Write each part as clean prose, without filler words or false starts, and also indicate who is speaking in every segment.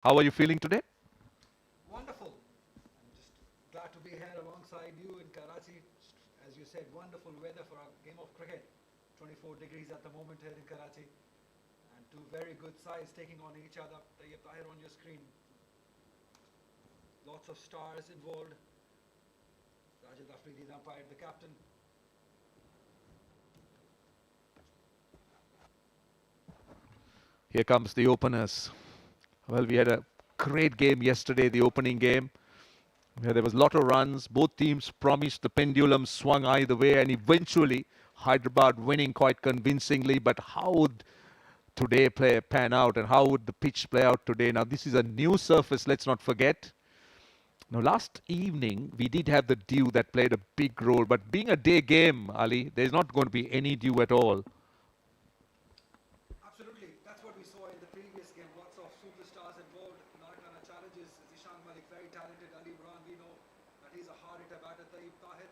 Speaker 1: How are you feeling today?
Speaker 2: Wonderful. I'm just glad to be here alongside you in Karachi. As you said, wonderful weather for a game of cricket. 24 degrees at the moment here in Karachi. And two very good sides taking on each other. Tayyip Tahir on your screen. Lots of stars involved. Rajat Afridi, the umpire, the captain.
Speaker 1: Here comes the openers. Well, we had a great game yesterday, the opening game. Where there was a lot of runs. Both teams promised, the pendulum swung either way, and eventually Hyderabad winning quite convincingly. But how would today pan out, and how would the pitch play out today? Now, this is a new surface, let's not forget. Now, last evening, we did have the dew that played a big role. But being a day game, Ali, there's not going to be any dew at all.
Speaker 2: Absolutely. That's what we saw in the previous game. Lots of superstars involved. Larkana challenges. Zishan Malik, very talented. Ali Imran, we know that he's a hard hitter batter. Tayyip Tahir.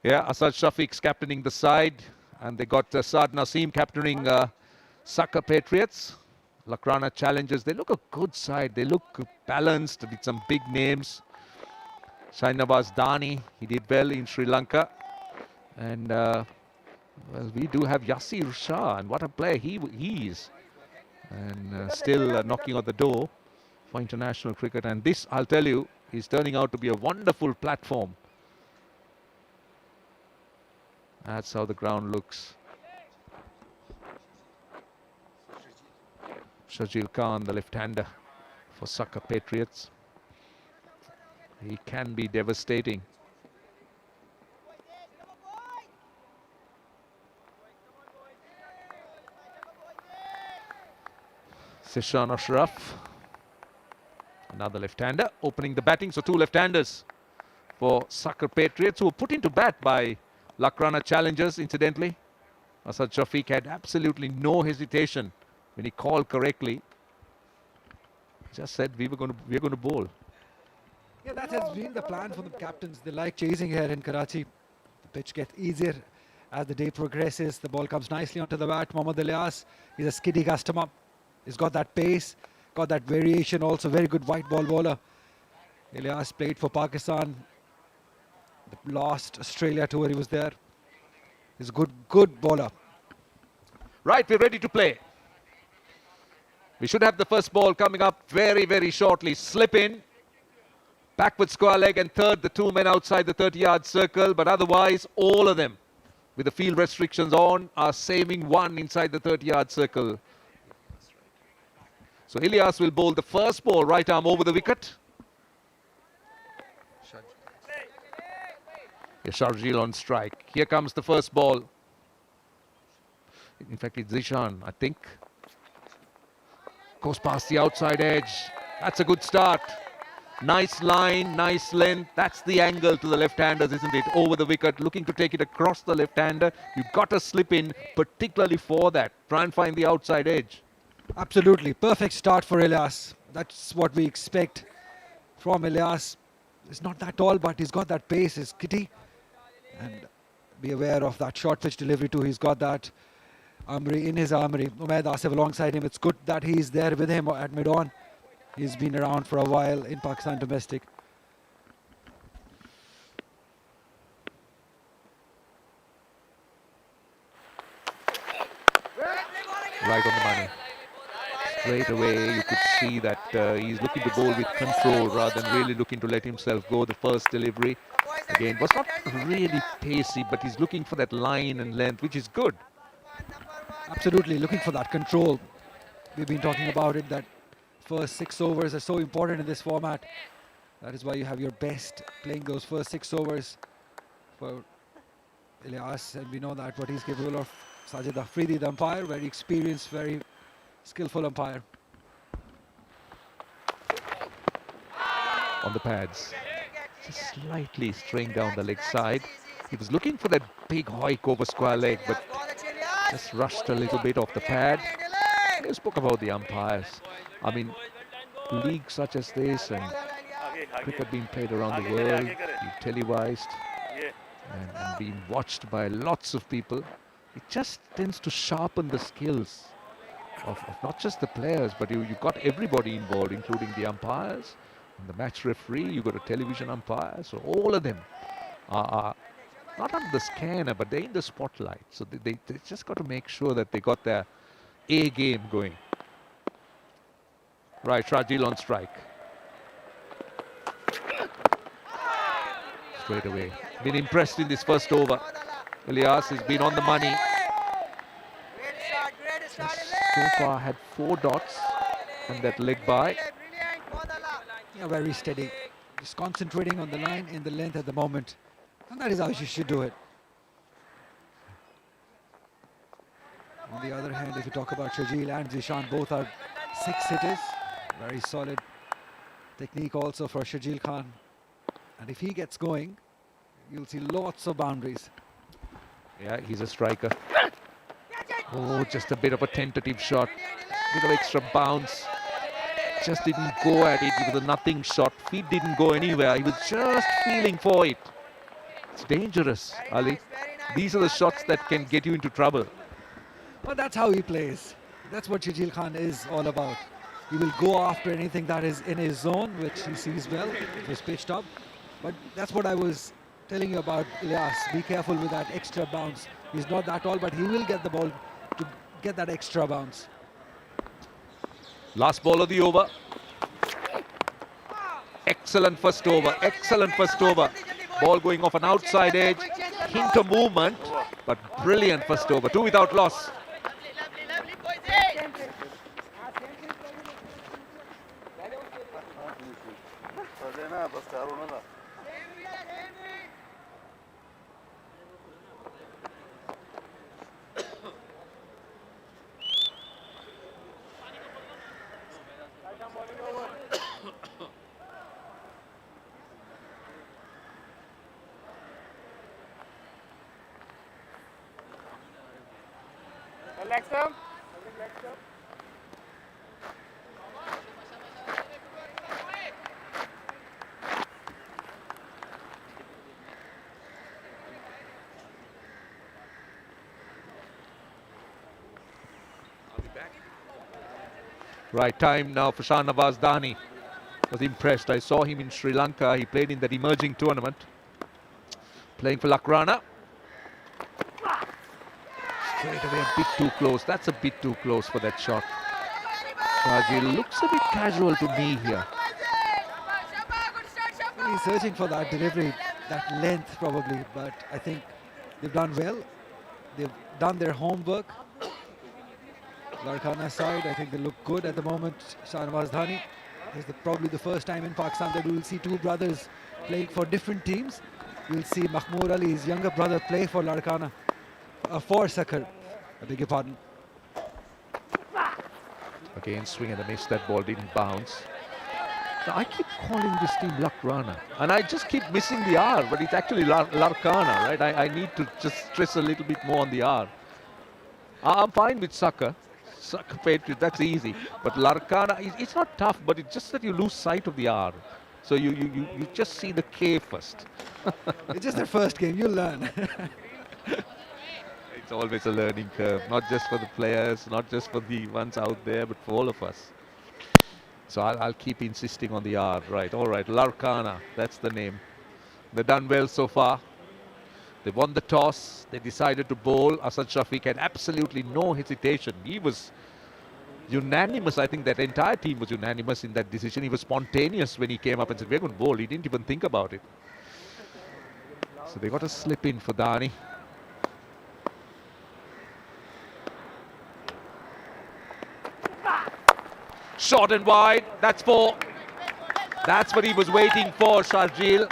Speaker 1: Yeah, Asad Shafiq's captaining the side. And they got Saad Naseem captaining Sukkur Patriots. Larkana challenges. They look a good side. They look balanced with some big names. Shainawaz Dani, he did well in Sri Lanka. And, well, we do have Yasir Shah. And what a player he is. And still knocking on the door for international cricket. And this, I'll tell you, is turning out to be a wonderful platform. That's how the ground looks. Shajil Khan, the left-hander for Sukkur Patriots. He can be devastating. Sishan Ashraf, another left-hander, opening the batting. So two left-handers for Sukkur Patriots, who were put into bat by Larkana challengers, incidentally. Asad Shafiq had absolutely no hesitation when he called correctly. Just said we're going to bowl.
Speaker 2: Yeah, that has been the plan for the captains. They like chasing here in Karachi. The pitch gets easier as the day progresses. The ball comes nicely onto the bat. Mohammad Ilyas is a skiddy customer. He's got that pace, got that variation also. Very good white ball bowler. Ilyas played for Pakistan. The last Australia tour he was there. He's a good bowler.
Speaker 1: Right, we're ready to play. We should have the first ball coming up very, very shortly. Slip in. Backward square leg and third, the two men outside the 30-yard circle. But otherwise, all of them, with the field restrictions on, are saving one inside the 30-yard circle. So Ilyas will bowl the first ball, right arm over the wicket. Sharjeel on strike. Here comes the first ball. In fact, it's Zishan, I think. Goes past the outside edge. That's a good start. Nice line, nice length. That's the angle to the left-handers, isn't it? Over the wicket, looking to take it across the left-hander. You've got to slip in, particularly for that. Try and find the outside edge.
Speaker 2: Absolutely. Perfect start for Ilyas. That's what we expect from Ilyas. He's not that tall, but he's got that pace. He's kitty. And be aware of that short pitch delivery too. He's got that armory in his armory. Umaid Asif alongside him. It's good that he's there with him at mid-on. He's been around for a while in Pakistan domestic.
Speaker 1: Right on the money. Straight away, you could see that he's looking to bowl with control rather than really looking to let himself go. The first delivery, again, was not really pacey, but he's looking for that line and length, which is good.
Speaker 2: Absolutely, looking for that control. We've been talking about it, that first 6 overs are so important in this format. That is why you have your best playing those first 6 overs for Ilyas, and we know that what he's capable of. Sajid Afridi, the umpire, very experienced, very skillful umpire.
Speaker 1: On the pads, just slightly straying down the leg side. He was looking for that big hoik over square leg, but just rushed a little bit off the pad. You spoke about the umpires. I mean, leagues such as this and cricket being played around the world, being televised and being watched by lots of people, it just tends to sharpen the skills. of not just the players, but you got everybody involved, including the umpires, and the match referee. You got a television umpire, so all of them are not under the scanner, but they're in the spotlight. So they just got to make sure that they got their A game going. Right, Shardil on strike. Straight away. Been impressed in this first over. Ilyas has been on the money. Just so far had 4 dots on that leg by.
Speaker 2: Yeah, very steady. Just concentrating on the line in the length at the moment. And that is how you should do it. On the other hand, if you talk about Shajil and Zishan, both are 6 hitters. Very solid technique also for Shajil Khan. And if he gets going, you'll see lots of boundaries.
Speaker 1: Yeah, he's a striker. Oh, just a bit of a tentative shot. Bit of extra bounce. Just didn't go at it. It was a nothing shot. Feet didn't go anywhere. He was just feeling for it. It's dangerous, Ali. These are the shots that can get you into trouble.
Speaker 2: But that's how he plays. That's what Shajil Khan is all about. He will go after anything that is in his zone, which he sees well, if it's pitched up. But that's what I was telling you about Ilyas. Be careful with that extra bounce. He's not that tall, but he will get the ball to get that extra bounce.
Speaker 1: Last ball of the over. Excellent first over. Excellent first over. Ball going off an outside edge. Hint of movement, but brilliant first over. 2 without loss. Right time now for Shahnawaz Dani. Was impressed. I saw him in Sri Lanka. He played in that emerging tournament. Playing for Larkana. Straight away a bit too close. That's a bit too close for that shot. Shajil looks a bit casual to me here.
Speaker 2: He's searching for that delivery, that length probably, but I think they've done well. They've done their homework. Larkana side, I think they look good at the moment. Shahnawaz Dhani is probably the first time in Pakistan that we will see 2 brothers playing for different teams. We'll see Mahmood Ali, his younger brother, play for Larkana, for Sukkur. I beg your pardon.
Speaker 1: Again, swing and a miss. That ball didn't bounce. Now, I keep calling this team Larkana, and I just keep missing the R, but it's actually Larkana, right? I need to just stress a little bit more on the R. I'm fine with Sukkur. Sukkur Patriots, that's easy. But Larkana, it's not tough, but it's just that you lose sight of the R. So you just see the K first.
Speaker 2: It's just their first game, you'll learn.
Speaker 1: It's always a learning curve, not just for the players, not just for the ones out there, but for all of us. So I'll keep insisting on the R. Right, all right, Larkana, that's the name. They've done well so far. They won the toss. They decided to bowl. Asad Shafiq had absolutely no hesitation. He was unanimous. I think that entire team was unanimous in that decision. He was spontaneous when he came up and said, we're going to bowl. He didn't even think about it. So they got a slip in for Dani. Short and wide. That's 4. That's what he was waiting for, Sharjeel.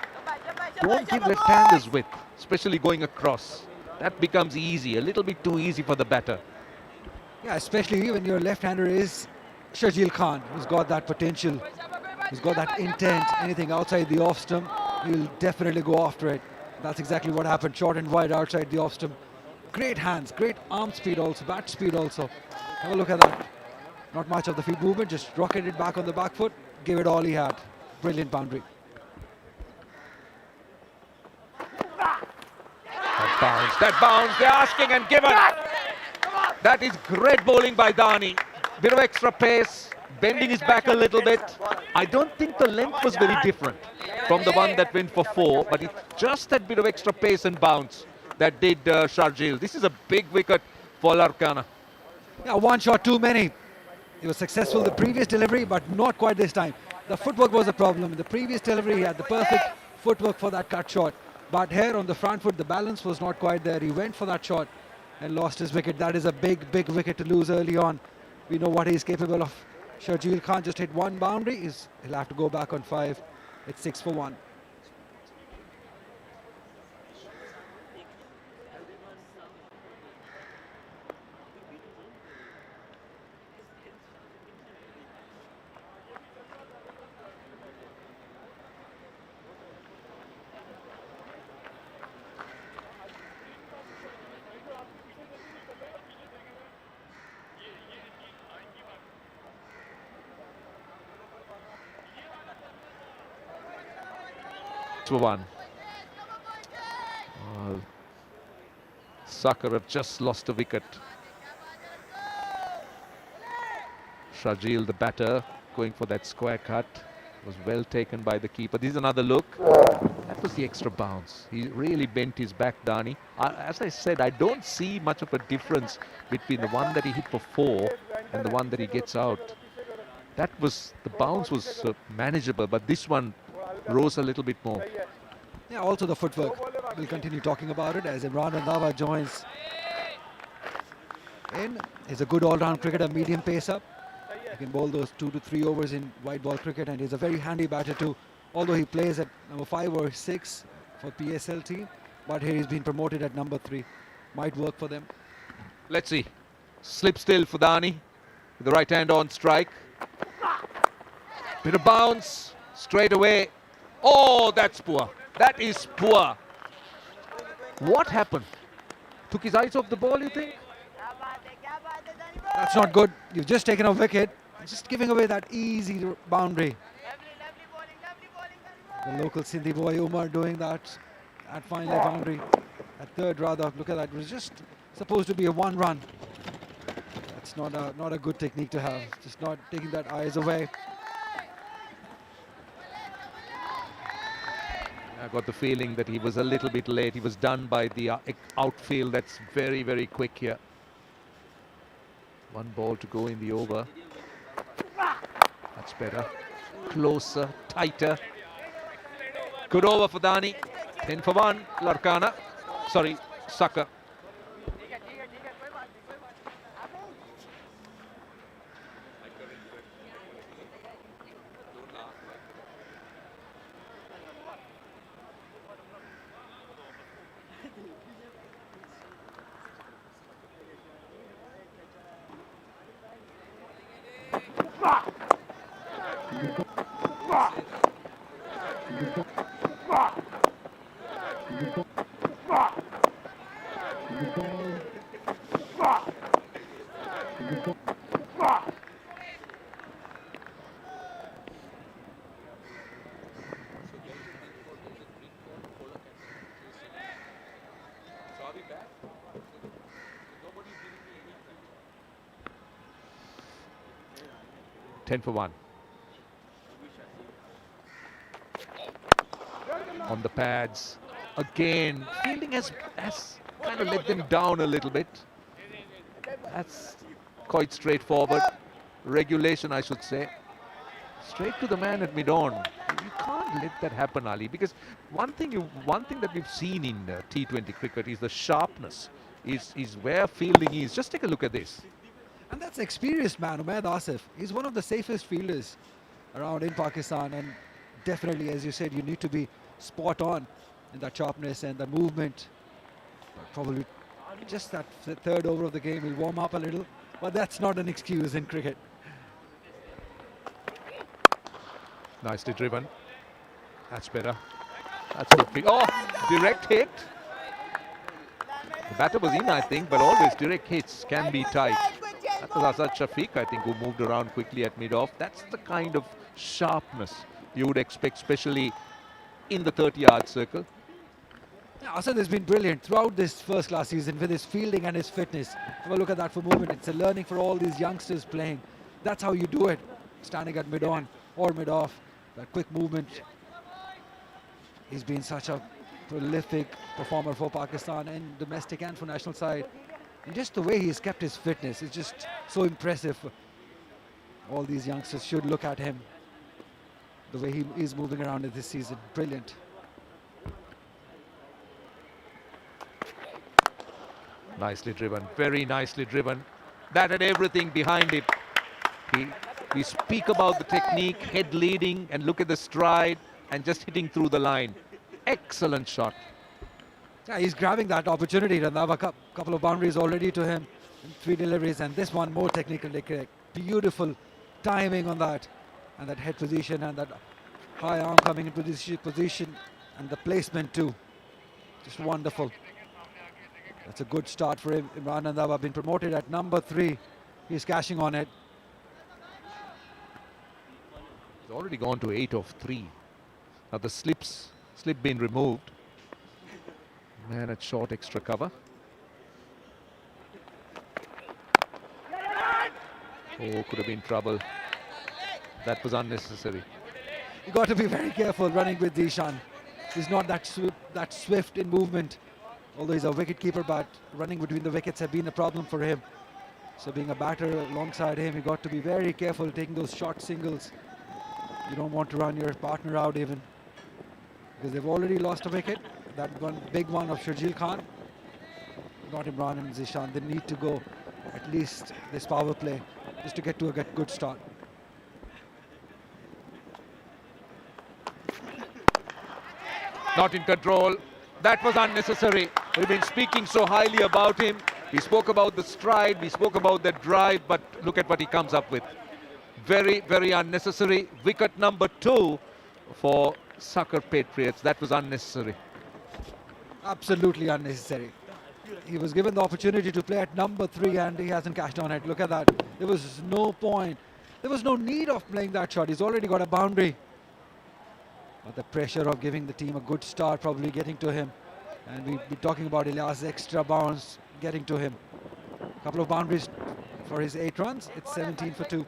Speaker 1: Don't give left-handers width, especially going across. That becomes easy, a little bit too easy for the batter.
Speaker 2: Yeah, especially when your left-hander is Shajil Khan, who's got that potential, who's got that intent. Anything outside the off-stump, he'll definitely go after it. That's exactly what happened. Short and wide outside the off-stump. Great hands, great arm speed also, bat speed also. Have a look at that. Not much of the feet movement, just rocketed back on the back foot, gave it all he had. Brilliant boundary.
Speaker 1: That bounce, they're asking and given. That is great bowling by Dani. Bit of extra pace, bending his back a little bit. I don't think the length was very different from the one that went for 4, but it's just that bit of extra pace and bounce that did Sharjeel. This is a big wicket for Larkana.
Speaker 2: Yeah, one shot too many. He was successful the previous delivery, but not quite this time. The footwork was a problem. In the previous delivery, he had the perfect footwork for that cut shot. But here on the front foot, the balance was not quite there. He went for that shot and lost his wicket. That is a big wicket to lose early on. We know what he's capable of. Sharjeel can't just hit one boundary. He'll have to go back on 5. It's 6 for 1.
Speaker 1: For 1. Sukkur have just lost a wicket. Sharjeel, the batter, going for that square cut, was well taken by the keeper. This is another look. That was the extra bounce. He really bent his back, Dani. As I said, I don't see much of a difference between the one that he hit for 4 and the one that he gets out. The bounce was manageable, but this one rose a little bit more.
Speaker 2: Yeah, also the footwork. We'll continue talking about it as Imran Randhawa joins in. He's a good all-round cricketer, medium pace up. He can bowl those 2 to 3 overs in white ball cricket, and he's a very handy batter too. Although he plays at number 5 or 6 for PSL team, but here he's been promoted at number 3. Might work for them.
Speaker 1: Let's see. Slip still for Dani with the right hand on strike. Bit of bounce straight away. Oh, that's poor. That is poor. What happened? Took his eyes off the ball, you think?
Speaker 2: That's not good. You've just taken a wicket. Just giving away that easy boundary. The local Sindhi boy Umar doing that at fine leg boundary. At third rather. Look at that. It was just supposed to be a 1 run. That's not a good technique to have. Just not taking that eyes away.
Speaker 1: I got the feeling that he was a little bit late. He was done by the outfield. That's very quick here. 1 ball to go in the over. That's better. Closer, tighter. Good over for Dani. 10 for 1. Larkana. Sorry, Sukkur. Ten for 1. On the pads. Again, fielding has kind of let them down a little bit. That's quite straightforward. Regulation, I should say. Straight to the man at mid-on. You can't let that happen, Ali, because one thing that we've seen in T20 cricket is the sharpness, is where fielding is. Just take a look at this.
Speaker 2: And that's experienced man, Umaid Asif. He's one of the safest fielders around in Pakistan, and definitely, as you said, you need to be spot on in that sharpness and the movement. But probably just that third over of the game will warm up a little, but that's not an excuse in cricket.
Speaker 1: Nicely driven. That's better. That's good. Oh, direct hit. The batter was in, I think, but always direct hits can be tight. That was Asad Shafiq, I think, who moved around quickly at mid-off. That's the kind of sharpness you would expect, especially in the 30-yard circle.
Speaker 2: Yeah, Asad has been brilliant throughout this first-class season with his fielding and his fitness. Have a look at that for movement. It's a learning for all these youngsters playing. That's how you do it. Standing at mid-on or mid-off. That quick movement. He's been such a prolific performer for Pakistan and domestic and for national side. And just the way he's kept his fitness is just so impressive. All these youngsters should look at him. The way he is moving around in this season. Brilliant.
Speaker 1: Nicely driven, very nicely driven. That had everything behind it. We speak about the technique, head leading, and look at the stride and just hitting through the line. Excellent shot.
Speaker 2: Yeah, he's grabbing that opportunity. Randhawa, couple of boundaries already to him in 3 deliveries, and this one more technically correct. Beautiful timing on that, and that head position and that high arm coming into this position, and the placement too. Just wonderful. That's a good start for him. Imran Randhawa been promoted at number 3. He's cashing on it.
Speaker 1: He's already gone to 8 of 3. Now the slip been removed. Man at short extra cover. Oh, could have been trouble. That was unnecessary.
Speaker 2: You got to be very careful running with Zishan. He's not that swift in movement. Although he's a wicket keeper, but running between the wickets have been a problem for him. So being a batter alongside him, you got to be very careful taking those short singles. You don't want to run your partner out even, because they've already lost a wicket. That one big one of Sharjeel Khan. Not Imran and Zishan. They need to go at least this power play just to get to a good start.
Speaker 1: Not in control. That was unnecessary. We've been speaking so highly about him. We spoke about the stride, we spoke about the drive, but look at what he comes up with. Very, very unnecessary. Wicket number 2 for Sukkur Patriots. That was unnecessary.
Speaker 2: Absolutely unnecessary. He was given the opportunity to play at number 3 and he hasn't cashed on it. Look at that. There was no point. There was no need of playing that shot. He's already got a boundary. But the pressure of giving the team a good start probably getting to him. And we'll be talking about Ilyas' extra bounce getting to him. A couple of boundaries for his 8 runs. It's 17 for 2.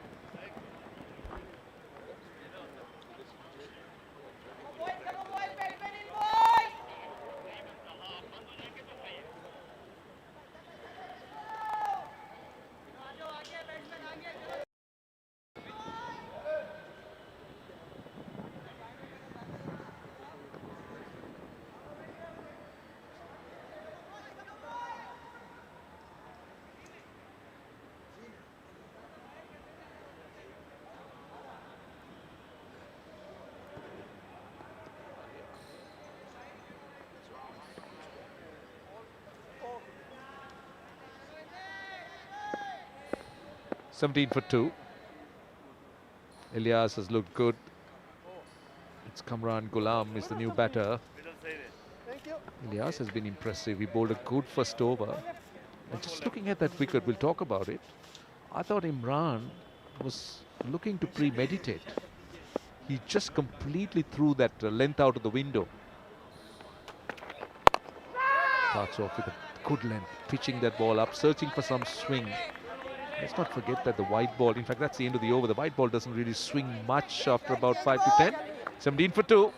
Speaker 1: $17 for 2. Ilyas has looked good. It's Kamran Ghulam is the new batter. Ilyas has been impressive. He bowled a good first over. And just looking at that wicket, we'll talk about it. I thought Imran was looking to premeditate. He just completely threw that length out of the window. Starts off with a good length, pitching that ball up, searching for some swing. Let's not forget that the white ball, in fact, that's the end of the over. The white ball doesn't really swing much after about 5 to 10. 17 for 2.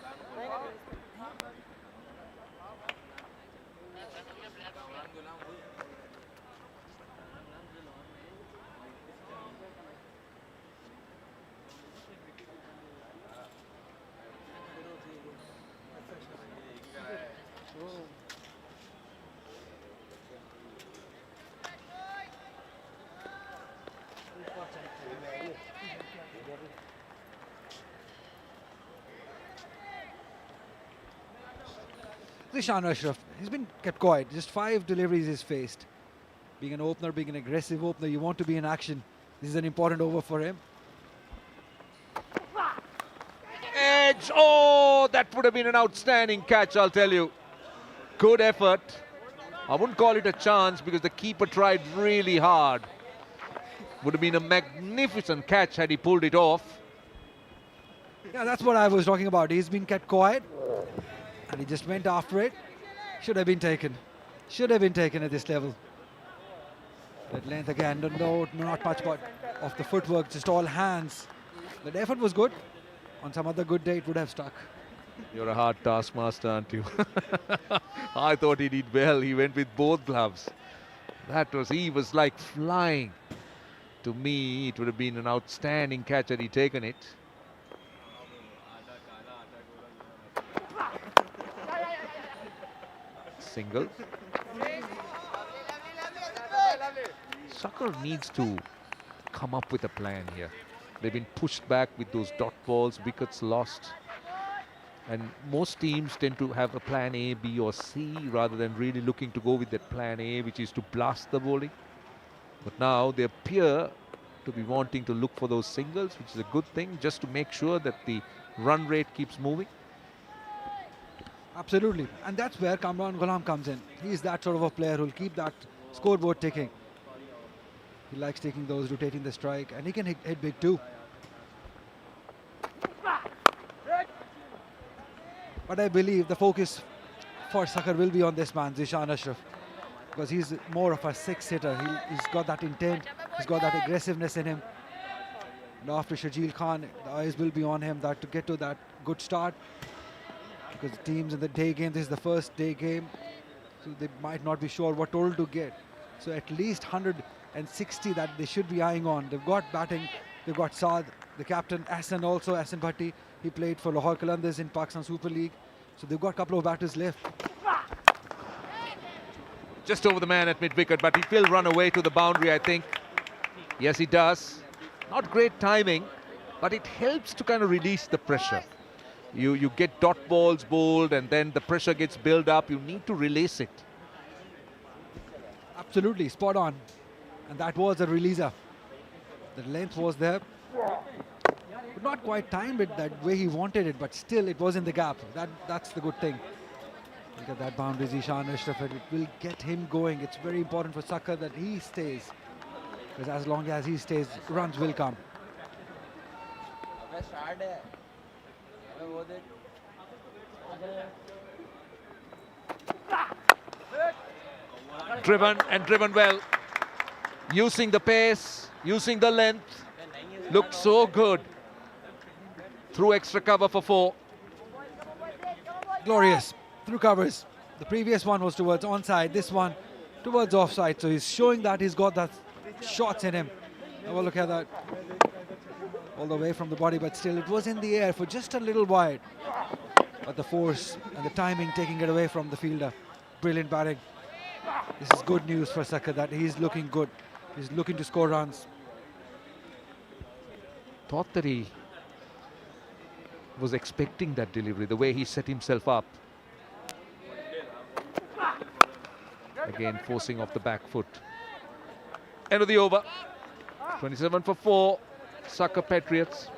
Speaker 2: Zishan Ashraf, he's been kept quiet. Just 5 deliveries he's faced. Being an opener, being an aggressive opener, you want to be in action. This is an important over for him.
Speaker 1: Edge! Oh, that would have been an outstanding catch, I'll tell you. Good effort. I wouldn't call it a chance because the keeper tried really hard. Would have been a magnificent catch had he pulled it off.
Speaker 2: Yeah, that's what I was talking about. He's been kept quiet and he just went after it. Should have been taken. Should have been taken at this level. That length again, no, not much but of the footwork, just all hands. The effort was good. On some other good day, it would have stuck.
Speaker 1: You're a hard taskmaster, aren't you? I thought he did well. He went with both gloves. He was like flying. To me, it would have been an outstanding catch had he taken it. Single. Sukkur needs to come up with a plan here. They've been pushed back with those dot balls, wickets lost. And most teams tend to have a plan A, B or C rather than really looking to go with that plan A, which is to blast the bowling. But now they appear to be wanting to look for those singles, which is a good thing, just to make sure that the run rate keeps moving.
Speaker 2: Absolutely. And that's where Kamran Ghulam comes in. He's that sort of a player who'll keep that scoreboard ticking. He likes taking those, rotating the strike, and he can hit big too. But I believe the focus for Sukkur will be on this man, Zishan Ashraf, because he's more of a six-hitter. He's got that intent, he's got that aggressiveness in him. And after Shajil Khan, the eyes will be on him that to get to that good start, because teams in the day game, this is the first day game, so they might not be sure what total to get. So at least 160 that they should be eyeing on. They've got batting, they've got Saad, the captain, Ahsan also, Ahsan Bhatti. He played for Lahore Qalandars in Pakistan Super League. So they've got a couple of batters left.
Speaker 1: Just over the man at mid-wicket, but he will run away to the boundary, I think. Yes, he does. Not great timing, but it helps to kind of release the pressure. You get dot balls bowled and then the pressure gets built up. You need to release it.
Speaker 2: Absolutely, spot on. And that was a releaser. The length was there. But not quite timed it that way he wanted it, but still it was in the gap. That's the good thing. Look at that boundary, Zishan Ashraf. It will get him going. It's very important for Sukkur that he stays, because as long as he stays, runs will come.
Speaker 1: Driven and driven well. Using the pace, using the length. Looked so good. Through extra cover for 4.
Speaker 2: Glorious. Through covers. The previous one was towards onside. This one towards offside. So he's showing that he's got that shots in him. Have a look at that. All the way from the body, but still it was in the air for just a little wide. But the force and the timing taking it away from the fielder. Brilliant batting. This is good news for Sukkur that he's looking good. He's looking to score runs.
Speaker 1: Thought that he was expecting that delivery, the way he set himself up. Again, forcing off the back foot. End of the over. 27 for 4. Sukkur Patriots.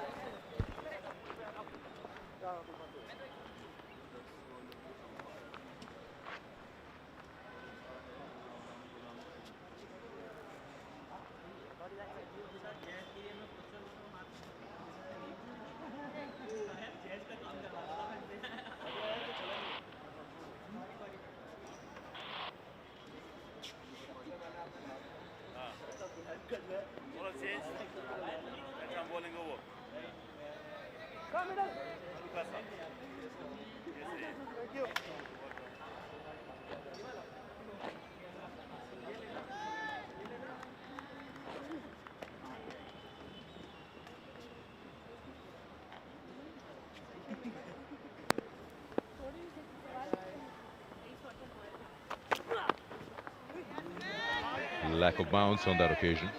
Speaker 3: Lack of bounce on that occasion.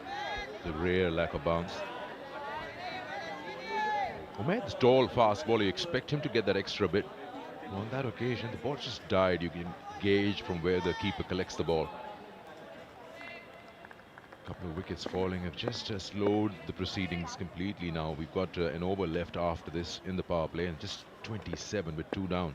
Speaker 3: The rare lack of bounce. Umed's tall, fast ball, you expect him to get that extra bit. On that occasion, the ball just died. You can gauge from where the keeper collects the ball. A couple of wickets falling have just slowed the proceedings completely now. We've got an over left after this in the power play, and just 27 with 2 down.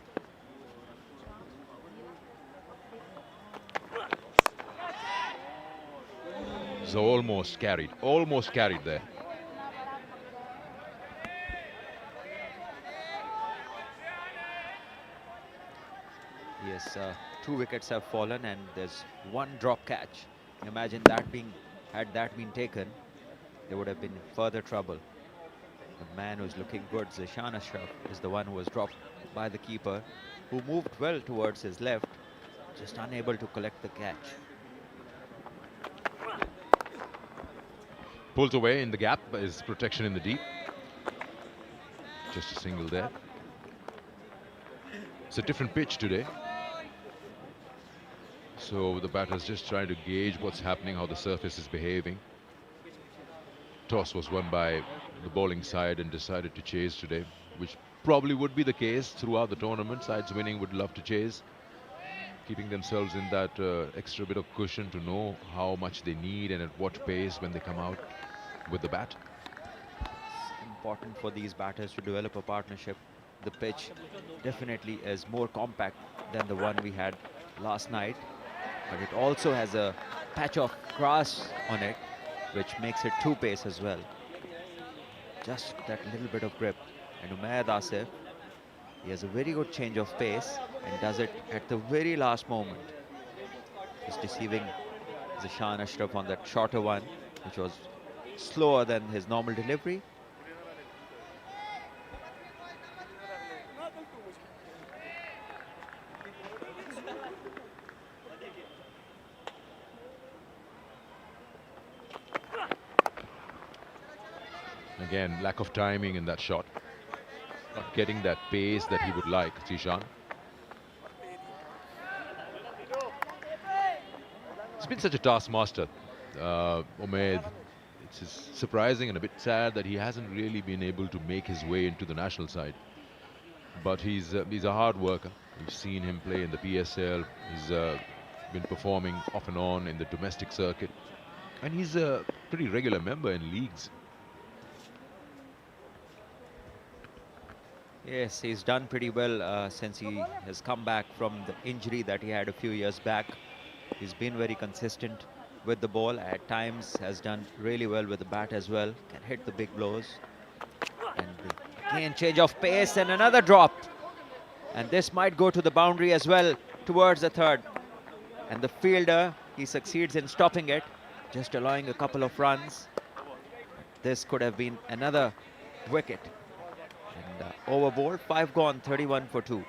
Speaker 3: It's almost carried there.
Speaker 4: Yes, 2 wickets have fallen and there's one drop catch. Imagine that had that been taken, there would have been further trouble. The man who's looking good, Zishan Ashraf, is the one who was dropped by the keeper, who moved well towards his left, just unable to collect the catch.
Speaker 3: Pulls away in the gap, is protection in the deep. Just a single there. It's a different pitch today. So the batter's just trying to gauge what's happening, how the surface is behaving. Toss was won by the bowling side and decided to chase today, which probably would be the case throughout the tournament. Sides winning would love to chase, keeping themselves in that extra bit of cushion to know how much they need and at what pace when they come out with the bat.
Speaker 4: It's important for these batters to develop a partnership. The pitch definitely is more compact than the one we had last night, but it also has a patch of grass on it, which makes it two-pace as well. Just that little bit of grip. And Umayyad Asif, he has a very good change of pace and does it at the very last moment. Just deceiving Zishan Ashraf on that shorter one, which was slower than his normal delivery.
Speaker 3: Again, lack of timing in that shot. Not getting that pace that he would like, Zishan. He's been such a taskmaster, Umayyad. It's surprising and a bit sad that he hasn't really been able to make his way into the national side. But he's a hard worker. We've seen him play in the PSL. He's been performing off and on in the domestic circuit. And he's a pretty regular member in leagues.
Speaker 4: Yes, he's done pretty well since he has come back from the injury that he had a few years back. He's been very consistent with the ball. At times has done really well with the bat as well. Can hit the big blows. And again, change of pace and another drop. And this might go to the boundary as well towards the third. And the fielder, he succeeds in stopping it, just allowing a couple of runs. This could have been another wicket. And overboard, 5 gone, 31 for 2.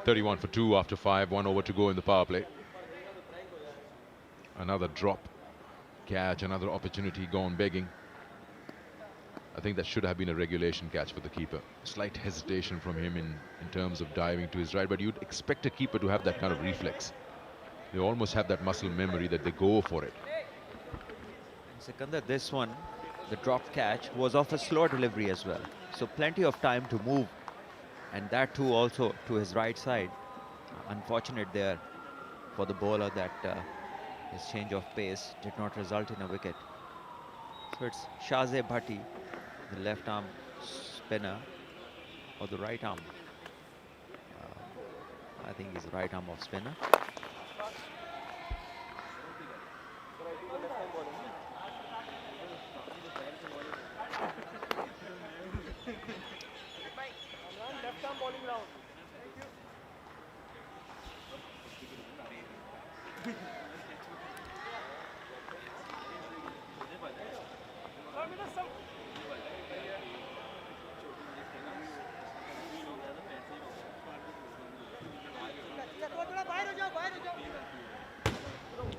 Speaker 3: .31 for 2 after 5, 1 over to go in the power play. Another drop, catch, another opportunity gone begging. I think that should have been a regulation catch for the keeper. Slight hesitation from him in terms of diving to his right, but you'd expect a keeper to have that kind of reflex. They almost have that muscle memory that they go for it.
Speaker 4: Sikandar, this one, the drop catch, was off a slow delivery as well. So plenty of time to move. And that too also to his right side. Unfortunate there for the bowler that his change of pace did not result in a wicket. So it's Shahzeb Bhatti, the left arm spinner, or the right arm. I think he's the right arm off spinner.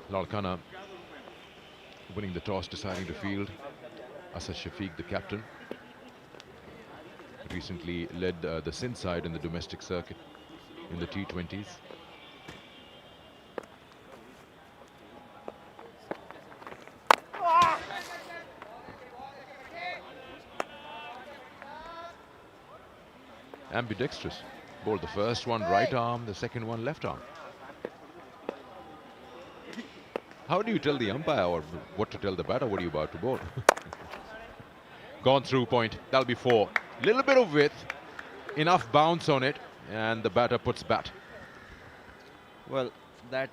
Speaker 3: Larkana winning the toss, deciding to field. Asad Shafiq, the captain, recently led the Sindh side in the domestic circuit in the T20s. Ambidextrous, Bowled the first one right arm, the second one left arm. How do you tell the umpire or what to tell the batter? What are you about to bowl? Gone through point. That'll be 4. Little bit of width, enough bounce on it, and the batter puts bat.
Speaker 4: Well, that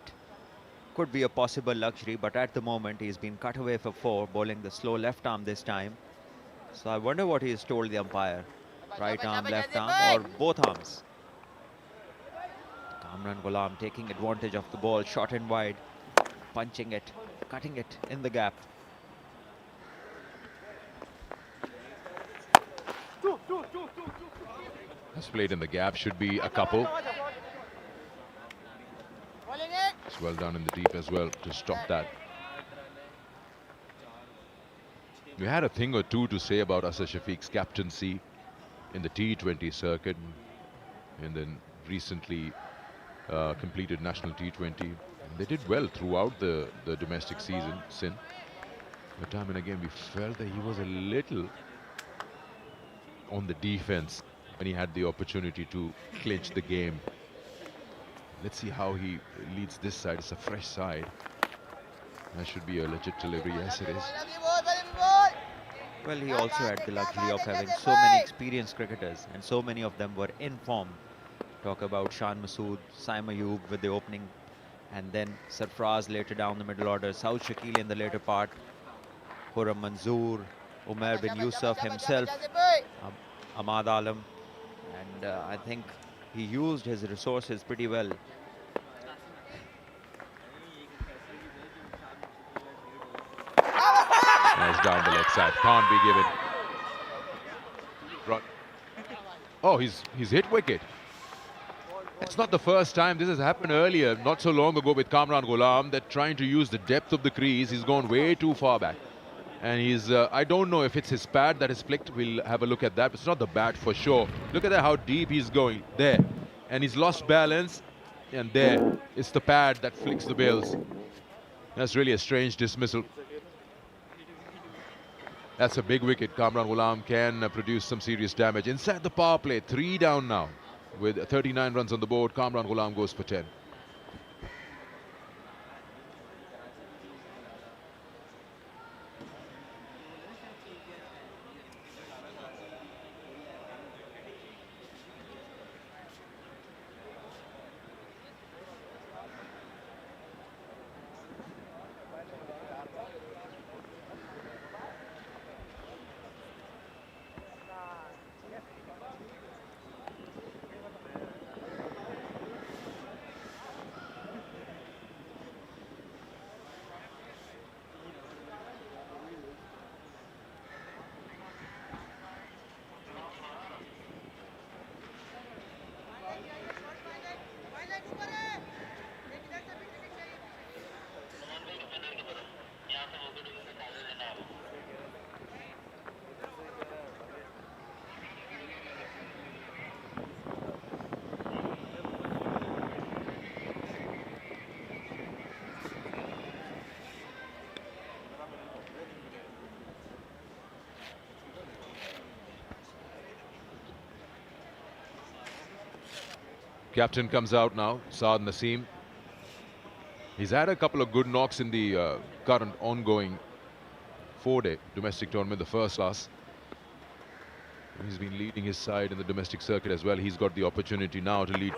Speaker 4: could be a possible luxury, but at the moment he's been cut away for 4, bowling the slow left arm this time. So I wonder what he's told the umpire. Right arm, left arm, or both arms. Kamran Ghulam taking advantage of the ball, short and wide, punching it, cutting it in the gap.
Speaker 3: That's played in the gap, should be a couple. It's well done in the deep as well to stop that. We had a thing or two to say about Asad Shafiq's captaincy in the T20 circuit and then recently completed national T20. They did well throughout the domestic season, Sindh. But time and again we felt that he was a little on the defense when he had the opportunity to clinch the game. Let's see how he leads this side. It's a fresh side. That should be a legit delivery. Yes, it is.
Speaker 4: Well, he also had the luxury of having so many experienced cricketers, and so many of them were in form. Talk about Shan Masood, Saim Ayub with the opening, and then Sarfraz later down the middle order, Saud Shakil in the later part, Khurram Manzoor, Umair bin Yusuf himself, Ahmad Alam, and I think he used his resources pretty well.
Speaker 3: Nice down the leg side, can't be given. Oh, he's hit wicket. It's not the first time. This has happened earlier, not so long ago with Kamran Ghulam, that trying to use the depth of the crease, he's gone way too far back. And he's, I don't know if it's his pad that is flicked. We'll have a look at that. But it's not the bat for sure. Look at that, how deep he's going. There. And he's lost balance. And there. It's the pad that flicks the bails. That's really a strange dismissal. That's a big wicket. Kamran Ghulam can produce some serious damage. Inside the power play, 3 down now. With 39 runs on the board, Kamran Ghulam goes for 10. Captain comes out now, Saad Naseem. He's had a couple of good knocks in the current ongoing 4-day domestic tournament, the first class. He's been leading his side in the domestic circuit as well. He's got the opportunity now to lead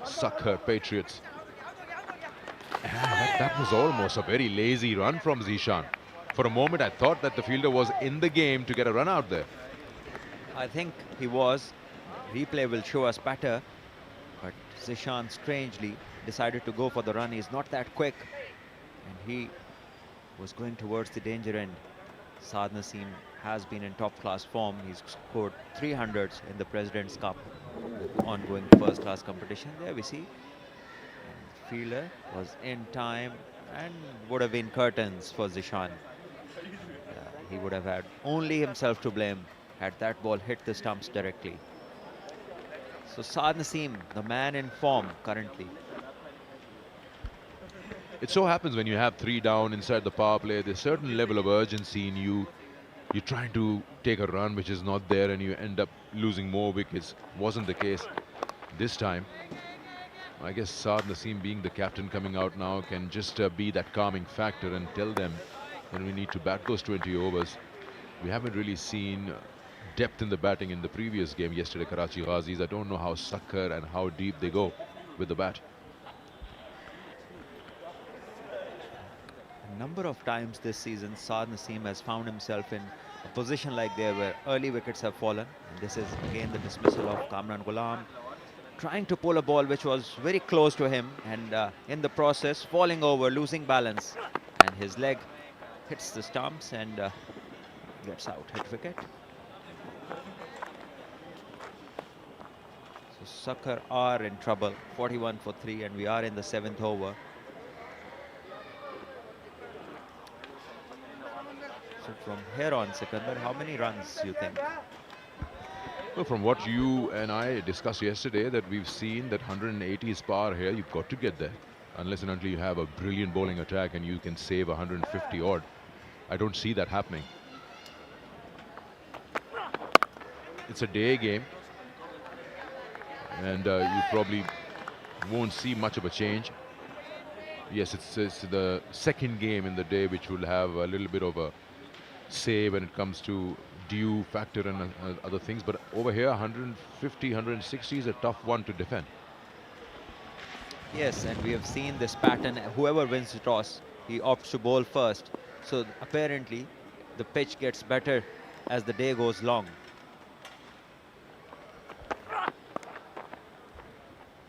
Speaker 3: Sukkur Patriots. And that was almost a very lazy run from Zishan. For a moment I thought that the fielder was in the game to get a run out there.
Speaker 4: I think he was. Replay will show us better. But Zishan strangely decided to go for the run. He's not that quick. And he was going towards the danger end. Saad Naseem has been in top class form. He's scored 300s in the President's Cup, ongoing first class competition. There we see. And the fielder was in time and would have been curtains for Zishan. He would have had only himself to blame had that ball hit the stumps directly. So Saad Naseem, the man in form currently.
Speaker 3: It so happens when you have 3 down inside the power play, there's a certain level of urgency in you. You're trying to take a run which is not there and you end up losing more wickets. Wasn't the case. This time, I guess Saad Naseem, being the captain coming out now, can just be that calming factor and tell them that we need to bat those 20 overs. We haven't really seen depth in the batting in the previous game yesterday, Karachi Ghazis. I don't know how Sukkur and how deep they go with the bat.
Speaker 4: A number of times this season, Saad Naseem has found himself in a position like there where early wickets have fallen. And this is again the dismissal of Kamran Ghulam, trying to pull a ball which was very close to him, and in the process falling over, losing balance, and his leg hits the stumps and gets out, hit wicket. So Sukkur are in trouble, 41 for 3, and we are in the 7th over. So from here on, Sikandar, how many runs you think?
Speaker 3: Well, from what you and I discussed yesterday, that we've seen that 180 is par here, you've got to get there. Unless and until you have a brilliant bowling attack and you can save 150 odd. I don't see that happening. It's a day game. And you probably won't see much of a change. Yes, it's the second game in the day which will have a little bit of a say when it comes to dew factor and other things, but over here 150, 160 is a tough one to defend.
Speaker 4: Yes, and we have seen this pattern. Whoever wins the toss, he opts to bowl first. So apparently the pitch gets better as the day goes long.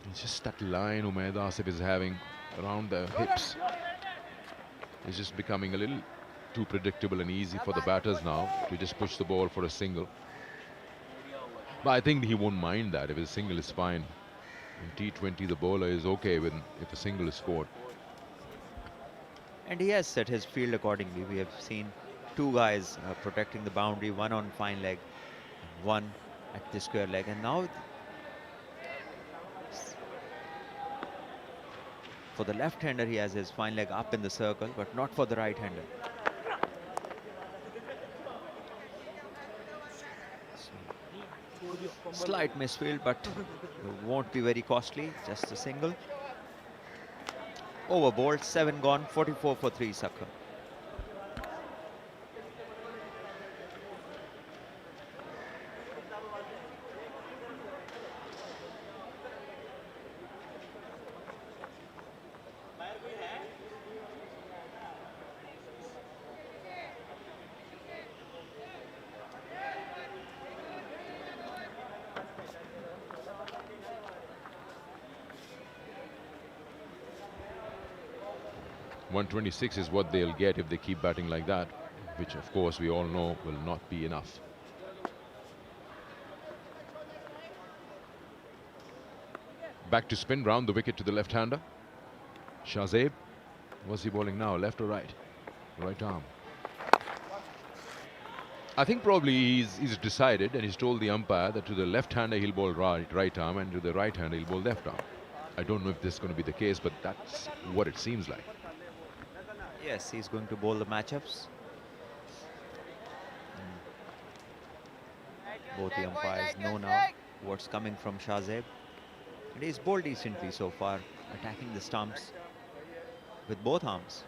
Speaker 3: It's just that line Umaid Asif is having around the hips is just becoming a little too predictable and easy for the batters now to just push the ball for a single. But I think he won't mind that. If a single is fine. In T20, the bowler is okay with if a single is scored.
Speaker 4: And he has set his field accordingly. We have seen two guys protecting the boundary, one on fine leg, one at the square leg. And now for the left-hander, he has his fine leg up in the circle, but not for the right-hander. Slight misfield, but it won't be very costly, just a single. Over bowled, 7 gone, 44 for 3, Sukkur.
Speaker 3: .126 is what they'll get if they keep batting like that, which of course we all know will not be enough. Back to spin, round the wicket to the left-hander. Shahzeb, what's he bowling now, left or right? Right arm. I think probably he's decided and he's told the umpire that to the left-hander he'll bowl right arm and to the right-hander he'll bowl left arm. I don't know if this is going to be the case, but that's what it seems like.
Speaker 4: Yes, he's going to bowl the matchups. Both the umpires know now what's coming from Shahzeb. And he's bowled decently so far, attacking the stumps with both arms.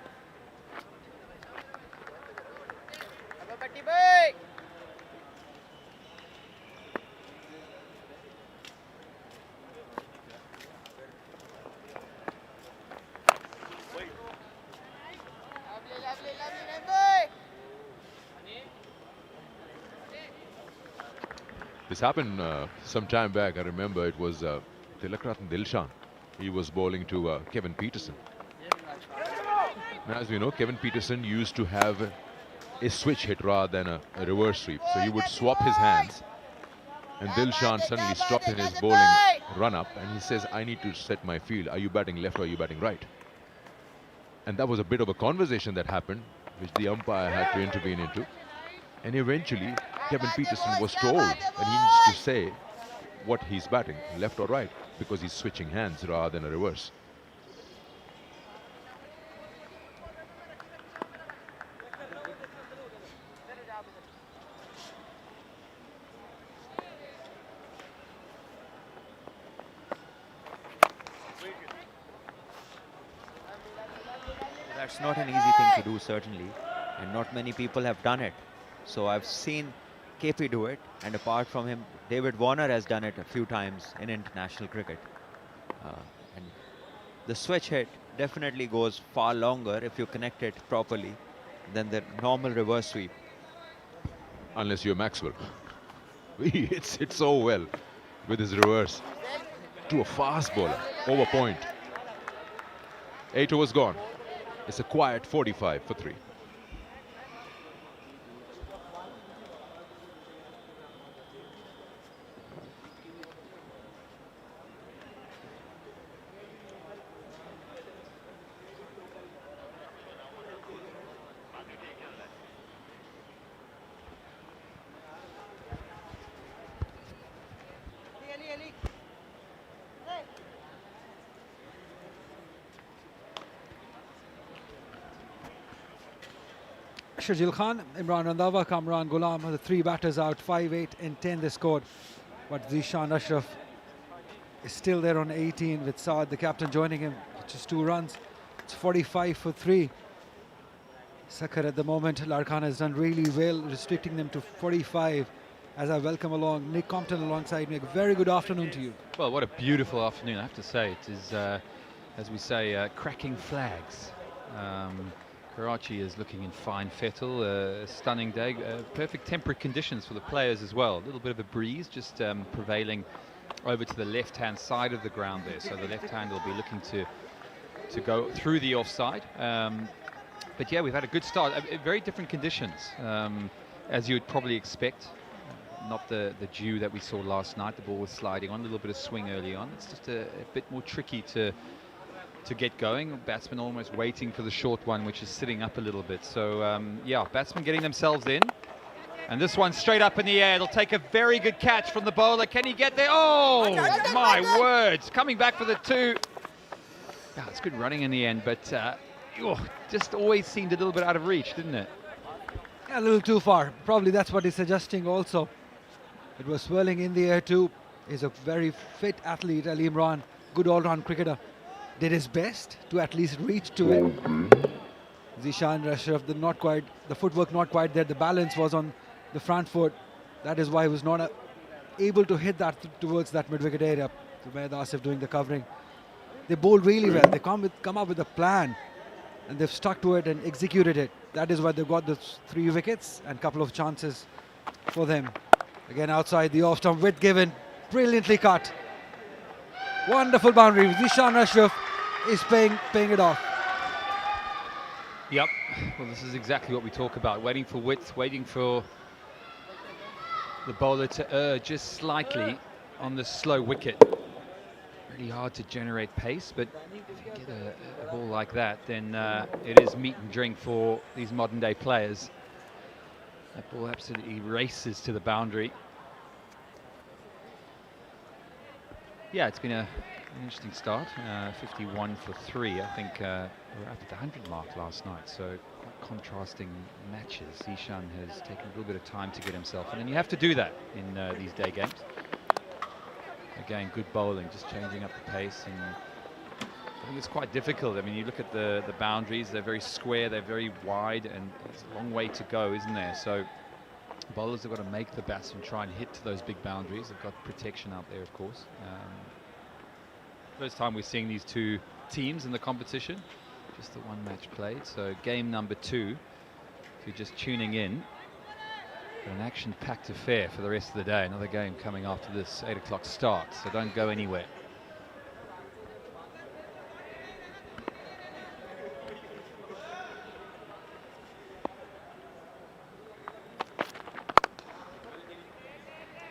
Speaker 3: This happened some time back. I remember it was Tilakratne Dilshan. He was bowling to Kevin Peterson. Now, as we know, Kevin Peterson used to have a switch hit rather than a reverse sweep. So he would swap his hands. And Dilshan suddenly stopped in his bowling run-up and he says, I need to set my field. Are you batting left or are you batting right? And that was a bit of a conversation that happened, which the umpire had to intervene into. And eventually, Kevin Peterson was told that he needs to say what he's batting, left or right, because he's switching hands rather than a reverse.
Speaker 4: it's not an easy thing to do, certainly, and not many people have done it. So I've seen KP do it, and apart from him, David Warner has done it a few times in international cricket. And the switch hit definitely goes far longer if you connect it properly than the normal reverse sweep.
Speaker 3: Unless you're Maxwell. He hits it so well with his reverse to a fast bowler, over point. 8 overs gone. It's a quiet 45 for 3.
Speaker 2: Sharjeel Khan, Imran Randhawa, Kamran Ghulam are the 3 batters out. 5, 8 and 10 they scored. But Zishan Ashraf is still there on 18 with Saad, the captain, joining him. Just 2 runs. It's 45 for 3. Sukkur at the moment. Larkana has done really well, restricting them to 45. As I welcome along Nick Compton alongside me. A very good afternoon to you.
Speaker 5: Well, what a beautiful afternoon, I have to say. It is, as we say, cracking flags. Karachi is looking in fine fettle, a stunning day, perfect temperate conditions for the players as well. A little bit of a breeze just prevailing over to the left-hand side of the ground there. So the left hand will be looking to go through the offside. But yeah, we've had a good start. Very different conditions, as you would probably expect. Not the dew that we saw last night. The ball was sliding on, a little bit of swing early on. It's just a bit more tricky to get going. Batsmen almost waiting for the short one, which is sitting up a little bit. So yeah, batsmen getting themselves in. And this one straight up in the air. It'll take a very good catch from the bowler. Can he get there? Oh, my words. Coming back for the 2. Yeah, it's good running in the end, but just always seemed a little bit out of reach, didn't it?
Speaker 2: A little too far. Probably that's what he's suggesting also. It was swirling in the air too. He's a very fit athlete, Ali Imran. Good all-round cricketer. Did his best to at least reach to it. Zishan Ashraf, the footwork not quite there. The balance was on the front foot. That is why he was not able to hit that towards that mid-wicket area. Zubaid Asif doing the covering. They bowl really well. They come up with a plan, and they've stuck to it and executed it. That is why they've got the 3 wickets and a couple of chances for them. Again, outside the off-stump, width given, brilliantly cut. Wonderful boundary. Zishan Ashraf is paying it off.
Speaker 5: Yep. Well, this is exactly what we talk about. Waiting for width, waiting for the bowler to err just slightly on the slow wicket. Really hard to generate pace, but if you get a ball like that, then it is meat and drink for these modern day players. That ball absolutely races to the boundary. Yeah, it's been an interesting start. 51 for 3. I think we were up at the 100 mark last night, so quite contrasting matches. Zishan has taken a little bit of time to get himself in, and you have to do that in these day games. Again, good bowling, just changing up the pace, and I think it's quite difficult. I mean, you look at the boundaries, they're very square, they're very wide, and it's a long way to go, isn't there? So bowlers have got to make the batsmen try and hit to those big boundaries. They've got protection out there, of course. First time we're seeing these 2 teams in the competition. Just the 1 match played. So game number 2, if you're just tuning in, an action-packed affair for the rest of the day. Another game coming after this 8 o'clock start, so don't go anywhere.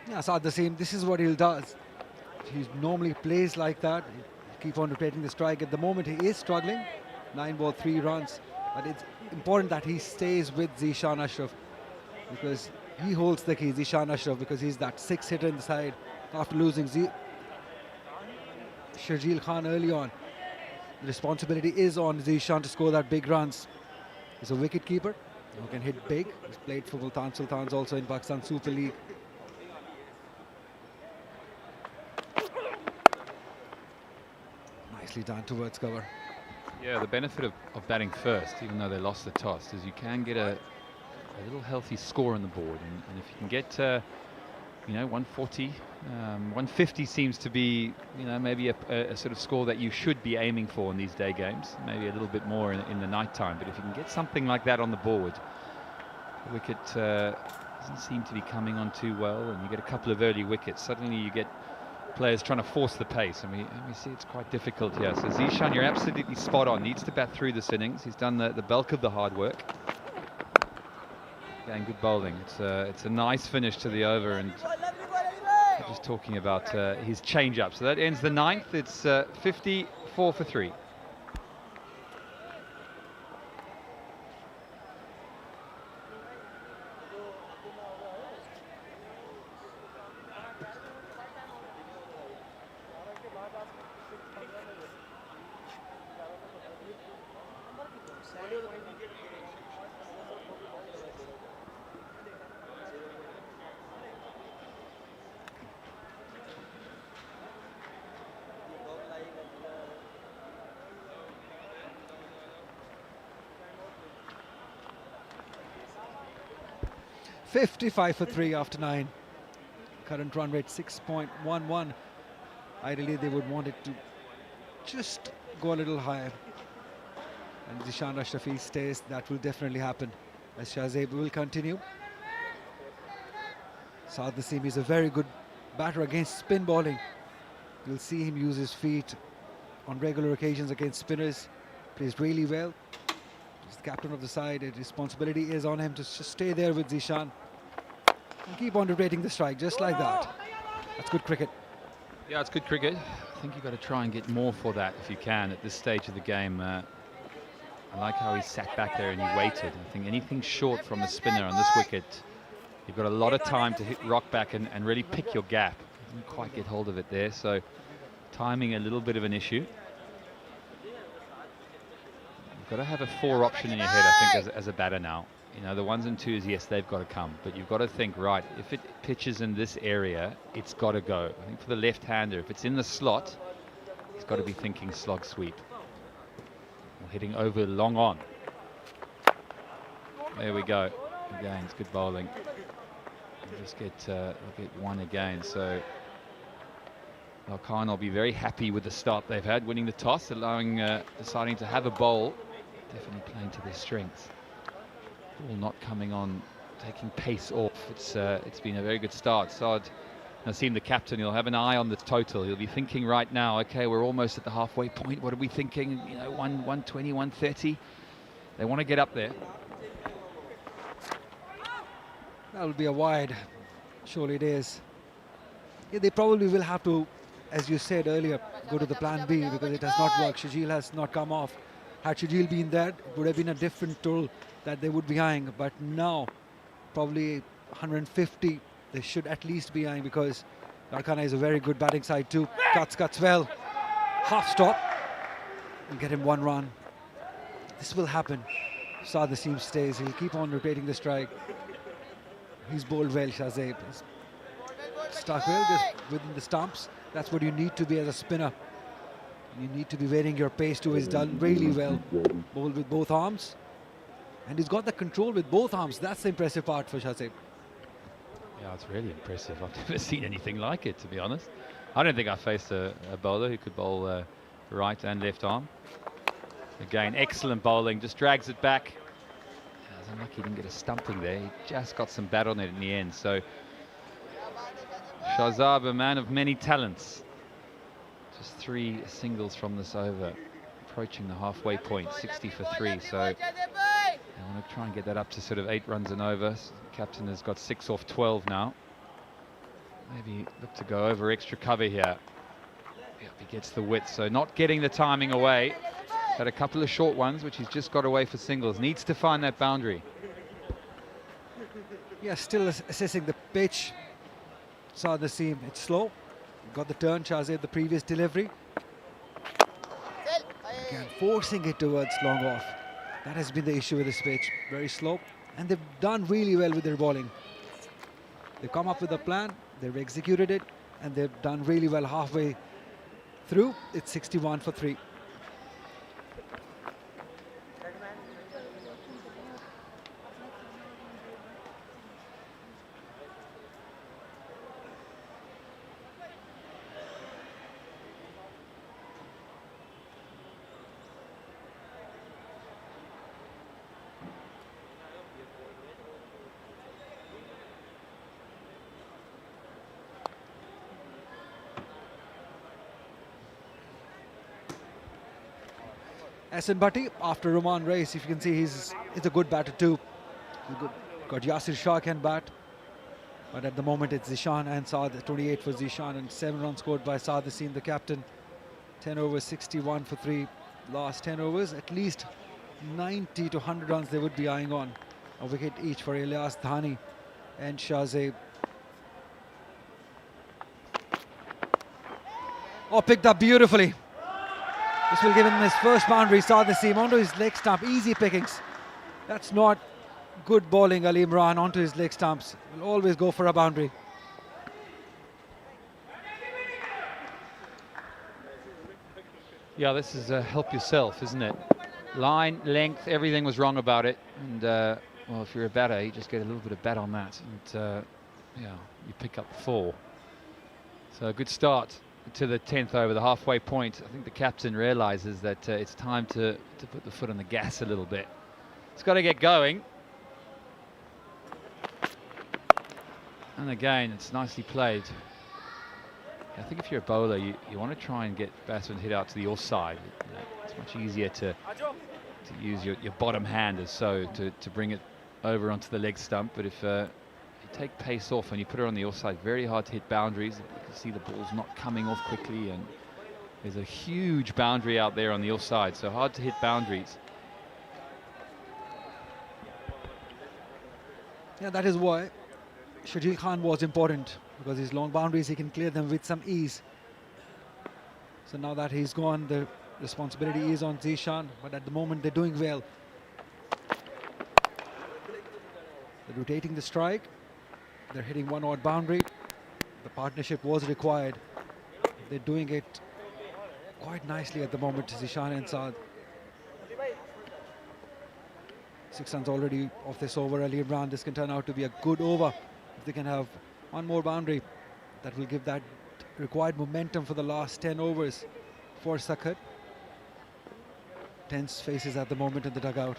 Speaker 2: Yeah, Saad the same. This is what he does. He normally plays like that. He keep on rotating the strike. At the moment, he is struggling. 9 ball, 3 runs. But it's important that he stays with Zishan Ashraf, because he holds the key, Zishan Ashraf, because he's that 6 hitter in the side after losing Sharjeel Khan early on. The responsibility is on Zishan to score that big runs. He's a wicket keeper who can hit big. He's played for Multan Sultans also in Pakistan Super League. Nicely done towards cover.
Speaker 5: Yeah, the benefit of batting first, even though they lost the toss, is you can get a little healthy score on the board, and if you can get 140, 150 seems to be maybe a sort of score that you should be aiming for in these day games, maybe a little bit more in the night time. But if you can get something like that on the board, the wicket doesn't seem to be coming on too well, and you get a couple of early wickets, suddenly you get players trying to force the pace, and we see it's quite difficult here. So Zishan, you're absolutely spot on, needs to bat through this innings. He's done the bulk of the hard work. Again, good bowling. It's a nice finish to the over, and just talking about his change-up. So that ends the 9th. It's 54 for 3.
Speaker 2: $55 for 3 after 9. Current run rate 6.11. Ideally, they would want it to just go a little higher. And Zishan Ashrafi stays, that will definitely happen, as Shahzeb will continue. Saad Naseem is a very good batter against spin bowling. You'll see him use his feet on regular occasions against spinners. Plays really well. He's the captain of the side. The responsibility is on him to just stay there with Zishan and keep on rotating the strike just like that. That's good cricket.
Speaker 5: Yeah, it's good cricket. I think you've got to try and get more for that if you can at this stage of the game. I like how he sat back there and he waited. I think anything short from a spinner on this wicket, you've got a lot of time to hit rock back and really pick your gap. Didn't quite get hold of it there, so timing a little bit of an issue. You've got to have a 4 option in your head, I think, as a batter now. The 1s and 2s, yes, they've got to come, but you've got to think, right, if it pitches in this area, it's got to go. I think for the left-hander, if it's in the slot, he's got to be thinking slog sweep. Or hitting over long on. There we go. Again, it's good bowling. We'll just get 1 again. So Larkana will be very happy with the start they've had, winning the toss, deciding to have a bowl. Definitely playing to their strengths. Ball not coming on, taking pace off. It's been a very good start. Saad Naseem, the captain, he'll have an eye on the total. He'll be thinking right now, okay, we're almost at the halfway point. What are we thinking? 120, 130. They want to get up there.
Speaker 2: That will be a wide. Surely it is. Yeah, they probably will have to, as you said earlier, go to the plan B because it has not worked. Shajil has not come off. Had Shajil been there, it would have been a different tool that they would be eyeing. But now, probably 150, they should at least be eyeing because Larkana is a very good batting side too. Cuts well. Half stop. And get him 1 run. This will happen. Saad Naseem stays. He'll keep on rotating the strike. He's bowled well, Shahzeb. He's stuck well just within the stumps. That's what you need to be as a spinner. You need to be wearing your pace too. He's done really well. Bowled with both arms. And he's got the control with both arms. That's the impressive part for Shahzeb.
Speaker 5: Yeah, it's really impressive. I've never seen anything like it, to be honest. I don't think I faced a bowler who could bowl right and left arm. Again, excellent bowling. Just drags it back. I was unlucky he didn't get a stumping there. He just got some bat on it in the end. So Shahzab, a man of many talents. Just 3 singles from this over. Approaching the halfway point, 60 for 3. So I want to try and get that up to sort of 8 runs and over. Captain has got 6 off 12 now. Maybe look to go over extra cover here. Yep, he gets the width, so not getting the timing away. Had a couple of short ones, which he's just got away for singles. Needs to find that boundary.
Speaker 2: Yeah, still assessing the pitch. Saad Naseem, it's slow. Got the turn, Shahzeb, the previous delivery. Again, forcing it towards long off. That has been the issue with this pitch. Very slow. And they've done really well with their bowling. They've come up with a plan, they've executed it, and they've done really well halfway through. It's 61 for 3. Ehsan Bhatti, after Roman Reis, if you can see, he's a good batter too. Got Yasir Shah can bat, but at the moment it's Zishan and Saad. 28 for Zishan and 7 runs scored by Saad Hussain, the captain. 10 overs, 61 for 3. Last 10 overs, at least 90 to 100 runs they would be eyeing on. A wicket each for Ilyas Dhani and Shahzeb. Oh, picked up beautifully. This will give him his first boundary. Saad Hussain onto his leg stump. Easy pickings. That's not good bowling. Ali Imran onto his leg stumps. Will always go for a boundary.
Speaker 5: Yeah, this is help yourself, isn't it? Line, length, everything was wrong about it. And, well, if you're a batter, you just get a little bit of bat on that. And, yeah, you pick up 4. So a good start to the 10th over, the halfway point. I think the captain realizes that it's time to put the foot on the gas a little bit. It's got to get going. And again, it's nicely played. I think if you're a bowler, you want to try and get batsmen hit out to the offside. It's much easier to use your bottom hand as so to bring it over onto the leg stump. But if you take pace off and you put it on the offside, very hard to hit boundaries. You can see the ball's not coming off quickly, and there's a huge boundary out there on the offside, so hard to hit boundaries.
Speaker 2: Yeah, that is why Shajil Khan was important, because his long boundaries, he can clear them with some ease. So now that he's gone, the responsibility is on Zishan, but at the moment they're doing well. They're rotating the strike. They're hitting one odd boundary. The partnership was required. They're doing it quite nicely at the moment, Zishan and Saad. 6 runs already off this over. Ali Imran, this can turn out to be a good over. If they can have one more boundary, that will give that required momentum for the last 10 overs for Sukkur. Tense faces at the moment in the dugout,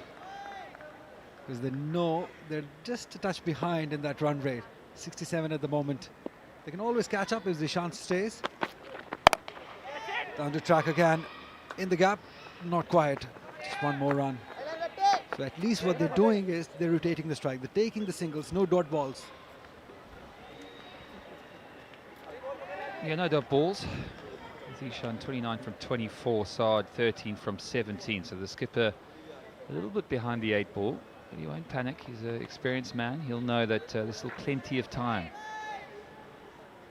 Speaker 2: because they know they're just a touch behind in that run rate. 67 at the moment. They can always catch up if Zishan stays. Down to track again. In the gap, not quite. Just one more run. So at least what they're doing is they're rotating the strike. They're taking the singles, no dot balls.
Speaker 5: Yeah, no dot balls. Zishan 29 from 24, Saad 13 from 17. So the skipper a little bit behind the 8 ball. But he won't panic. He's an experienced man. He'll know that there's still plenty of time.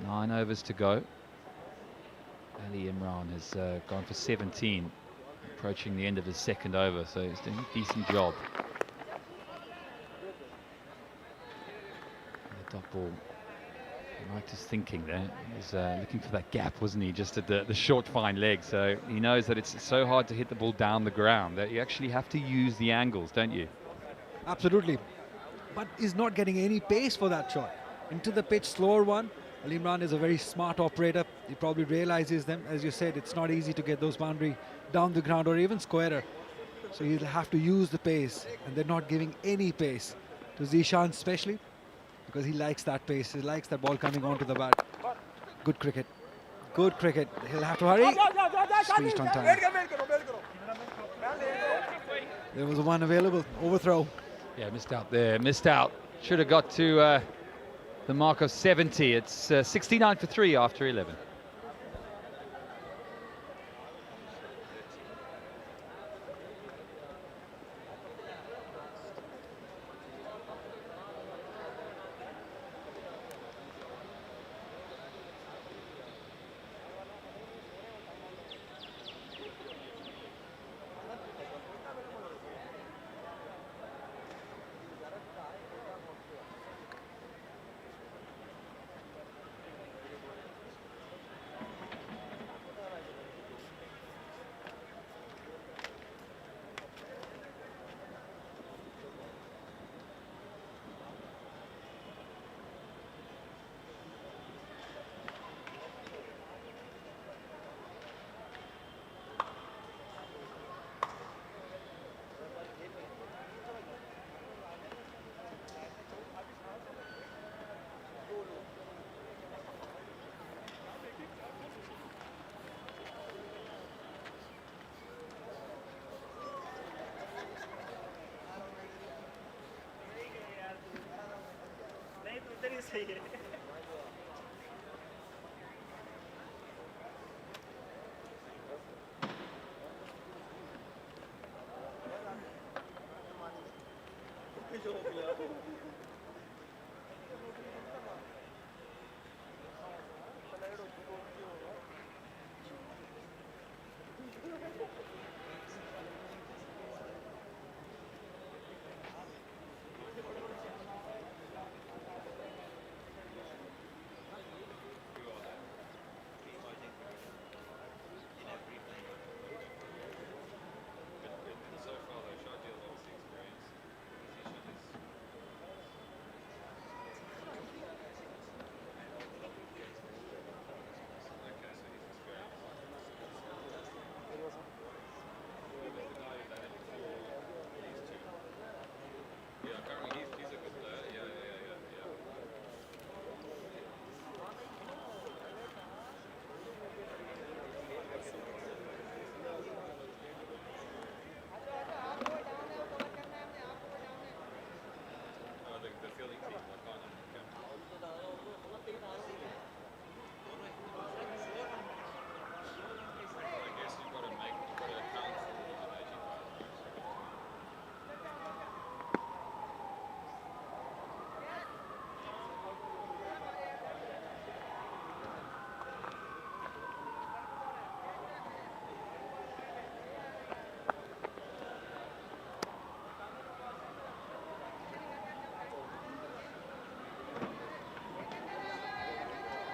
Speaker 5: 9 overs to go. Ali Imran has gone for 17, approaching the end of his second over, so he's doing a decent job. And the dot ball, I liked his thinking there. He was looking for that gap, wasn't he? Just at the short, fine leg. So he knows that it's so hard to hit the ball down the ground that you actually have to use the angles, don't you?
Speaker 2: Absolutely. But he's not getting any pace for that shot. Into the pitch, slower one. Ali Imran is a very smart operator. He probably realizes them. As you said, it's not easy to get those boundary down the ground or even squarer. So he'll have to use the pace. And they're not giving any pace to Zishan especially, because he likes that pace. He likes that ball coming onto the bat. Good cricket. Good cricket. He'll have to hurry. Squeezed on time. There was one available. Overthrow.
Speaker 5: Yeah, missed out there. Missed out. Should have got to the mark of 70. It's 69 for 3 after 11.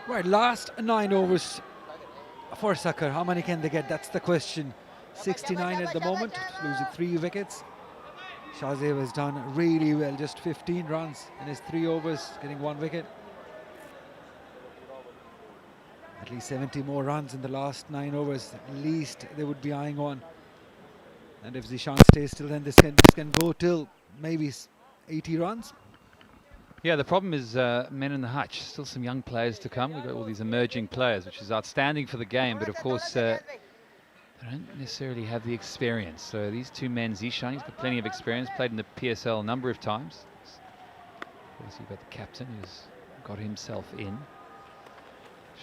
Speaker 2: Right, last 9 overs for Sukkur. How many can they get? That's the question. 69 at the moment, losing 3 wickets. Shahzev has done really well, just 15 runs in his 3 overs, getting 1 wicket. At least 70 more runs in the last 9 overs, at least they would be eyeing on. And if Zishan stays till then, this can go till maybe 80 runs.
Speaker 5: Yeah, the problem is men in the hutch. Still some young players to come. We've got all these emerging players, which is outstanding for the game. But of course, they don't necessarily have the experience. So these 2 men, Zishan, he's got plenty of experience, played in the PSL a number of times. Obviously, you've got the captain who's got himself in.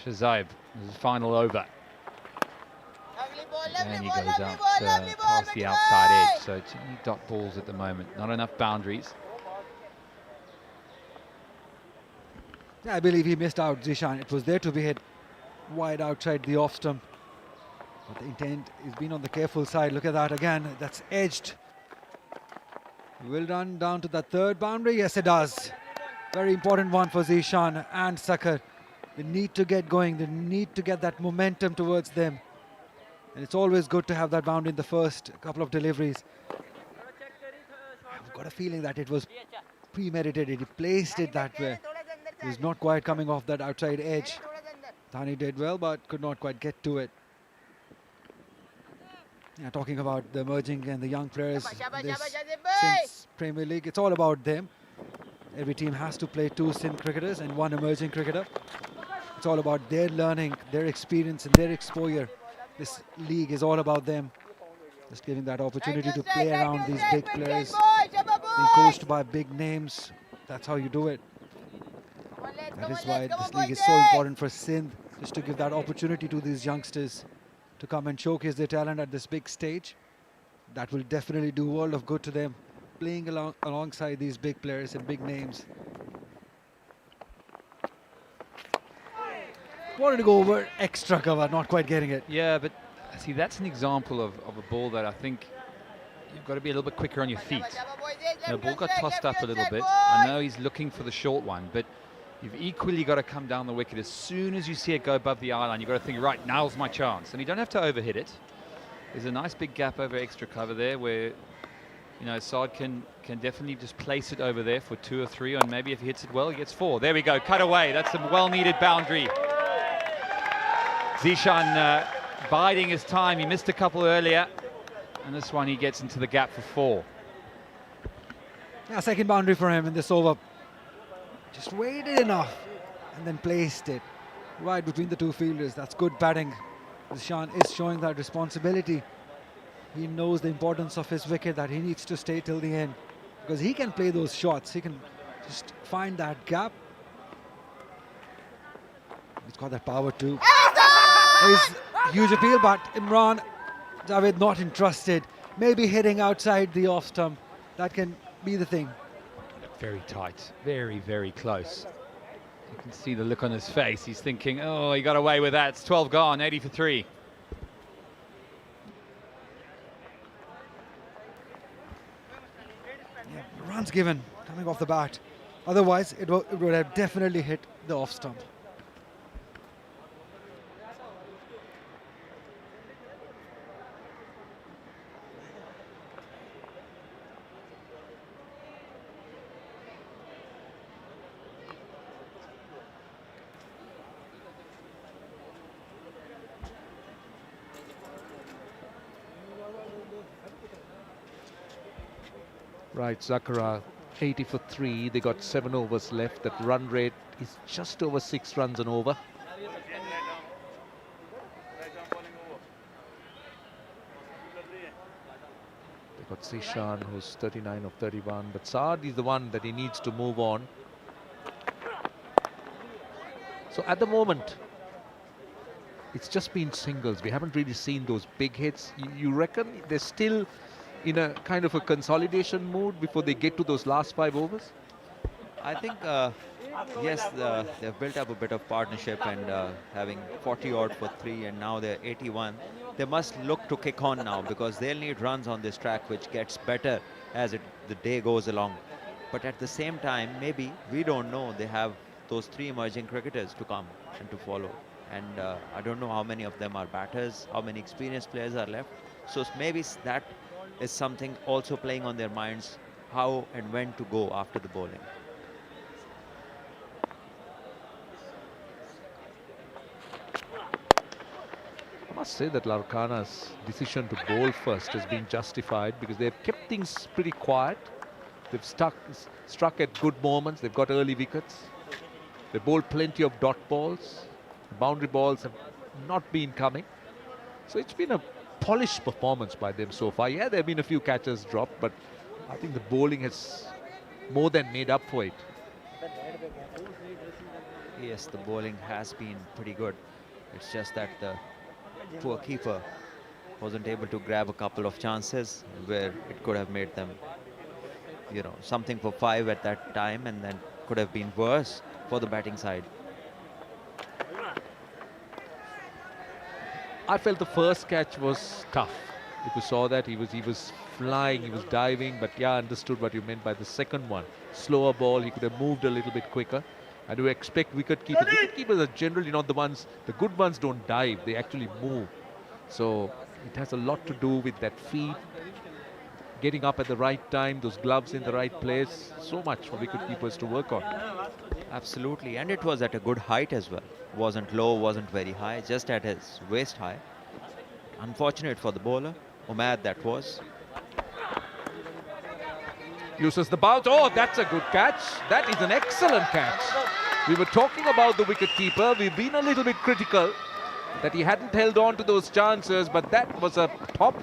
Speaker 5: Shahzev, his final over. And he goes out past the outside edge. So it's only dot balls at the moment. Not enough boundaries.
Speaker 2: Yeah, I believe he missed out, Zishan. It was there to be hit wide outside the off stump. But the intent is being on the careful side. Look at that again. That's edged. Will run down to the 3rd boundary. Yes, it does. Very important one for Zishan and Sukkur. They need to get going. They need to get that momentum towards them. And it's always good to have that boundary in the first couple of deliveries. I've got a feeling that it was premeditated. He placed it that way. He was not quite coming off that outside edge. Thani did well, but could not quite get to it. Yeah, talking about the emerging and the young players since Premier League, it's all about them. Every team has to play 2 Sindh cricketers and 1 emerging cricketer. It's all about their learning, their experience and their exposure. This league is all about them. Just giving that opportunity to play around these big players. Being coached by big names, that's how you do it. That is why this league is so important for Sindh, just to give that opportunity to these youngsters to come and showcase their talent at this big stage. That will definitely do a world of good to them, playing alongside these big players and big names. Wanted to go over extra cover, not quite getting it.
Speaker 5: Yeah, but see, that's an example of a ball that I think you've got to be a little bit quicker on your feet. The ball got tossed up a little bit. I know he's looking for the short one, but you've equally got to come down the wicket. As soon as you see it go above the eye line, you've got to think, right, now's my chance. And you don't have to overhit it. There's a nice big gap over extra cover there where, you know, Saad can definitely just place it over there for 2 or 3, and maybe if he hits it well, he gets 4. There we go, cut away. That's some well-needed boundary. Zishan biding his time. He missed a couple earlier, and this one he gets into the gap for 4.
Speaker 2: Yeah, 2nd boundary for him in this over. Just waited enough and then placed it right between the 2 fielders. That's good batting. Zishan is showing that responsibility. He knows the importance of his wicket, that he needs to stay till the end, because he can play those shots. He can just find that gap He's got that power too. His huge appeal, but Imran Javed not entrusted. Maybe hitting outside the off stump. That can be the thing.
Speaker 5: Very tight, very, very close. You can see the look on his face. He's thinking, oh, he got away with that. It's 12 gone, 80 for 3.
Speaker 2: Yeah, runs given coming off the bat. Otherwise, it would have definitely hit the off stump.
Speaker 1: Right, Zakara 80 for 3. They got 7 overs left. That run rate is just over 6 runs an over. They got Sishan, who's 39 of 31. But Saad is the one that he needs to move on. So at the moment, it's just been singles. We haven't really seen those big hits. You reckon they're still in a kind of a consolidation mood before they get to those last 5 overs?
Speaker 4: I think, yes, they've built up a bit of partnership, and having 40 odd for 3 and now they're 81. They must look to kick on now because they'll need runs on this track, which gets better as the day goes along. But at the same time, maybe, we don't know, they have those 3 emerging cricketers to come and to follow. And I don't know how many of them are batters, how many experienced players are left. So maybe that is something also playing on their minds, how and when to go after the bowling.
Speaker 1: I must say that Larkana's decision to bowl first has been justified because they've kept things pretty quiet. They've struck at good moments. They've got early wickets. They bowled plenty of dot balls. The boundary balls have not been coming. So it's been a polished performance by them so far. Yeah, there have been a few catches dropped, but I think the bowling has more than made up for it.
Speaker 4: Yes, the bowling has been pretty good. It's just that the poor keeper wasn't able to grab a couple of chances where it could have made them, you know, something for 5 at that time, and then could have been worse for the batting side.
Speaker 1: I felt the first catch was tough. If you saw that, he was flying, he was diving, but yeah, I understood what you meant by the second one. Slower ball, he could have moved a little bit quicker. I do expect wicket keepers. Wicket keepers are generally not the ones, the good ones don't dive, they actually move. So it has a lot to do with that feet, getting up at the right time, those gloves in the right place. So much for wicket keepers to work on.
Speaker 4: Absolutely, and it was at a good height as well. Wasn't low, wasn't very high, just at his waist high. Unfortunate for the bowler, Umaid that was.
Speaker 1: Uses the bounce. Oh, that's a good catch. That is an excellent catch. We were talking about the wicket-keeper. We've been a little bit critical that he hadn't held on to those chances, but that was a top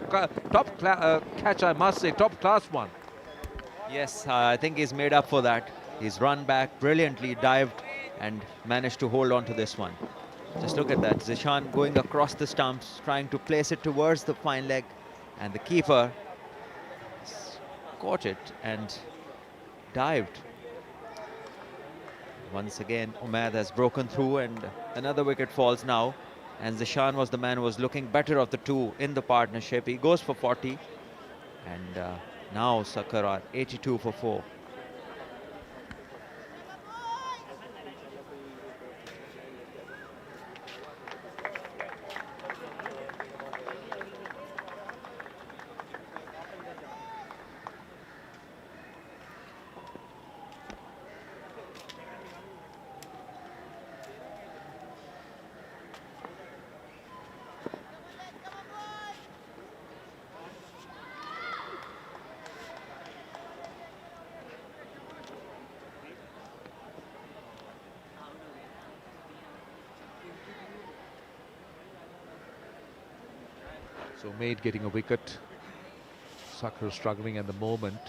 Speaker 1: catch, I must say, top-class one.
Speaker 4: Yes, I think he's made up for that. He's run back brilliantly, dived, and managed to hold on to this one. Just look at that. Zishan going across the stumps, trying to place it towards the fine leg, and the keeper caught it and dived. Once again, Umaid has broken through, and another wicket falls now. And Zishan was the man who was looking better of the two in the partnership. He goes for 40, and now Sukkur are 82 for 4.
Speaker 1: So Maid getting a wicket. Sukkur struggling at the moment.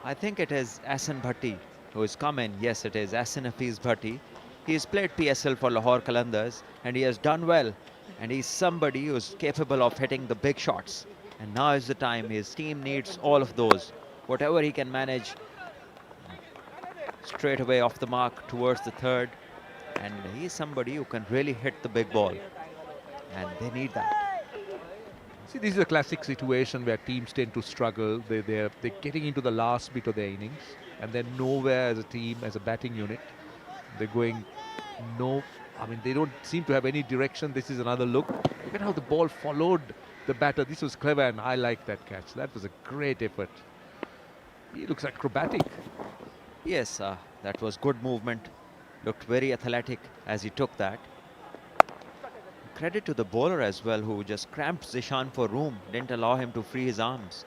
Speaker 4: I think it is Ahsan Bhatti who's come in. Yes, it is Asinafiz Bhatti. He's played PSL for Lahore Qalandars and he has done well. And he's somebody who's capable of hitting the big shots. And now is the time. His team needs all of those. Whatever he can manage straight away off the mark towards the third. And he's somebody who can really hit the big ball. And they need that.
Speaker 1: See, this is a classic situation where teams tend to struggle. They're getting into the last bit of their innings, and they're nowhere as a team, as a batting unit. They're going I mean, they don't seem to have any direction. This is another look. Look at how the ball followed the batter. This was clever, and I like that catch. That was a great effort. He looks acrobatic.
Speaker 4: Yes, that was good movement. Looked very athletic as he took that. Credit to the bowler as well, who just cramped Zishan for room, didn't allow him to free his arms.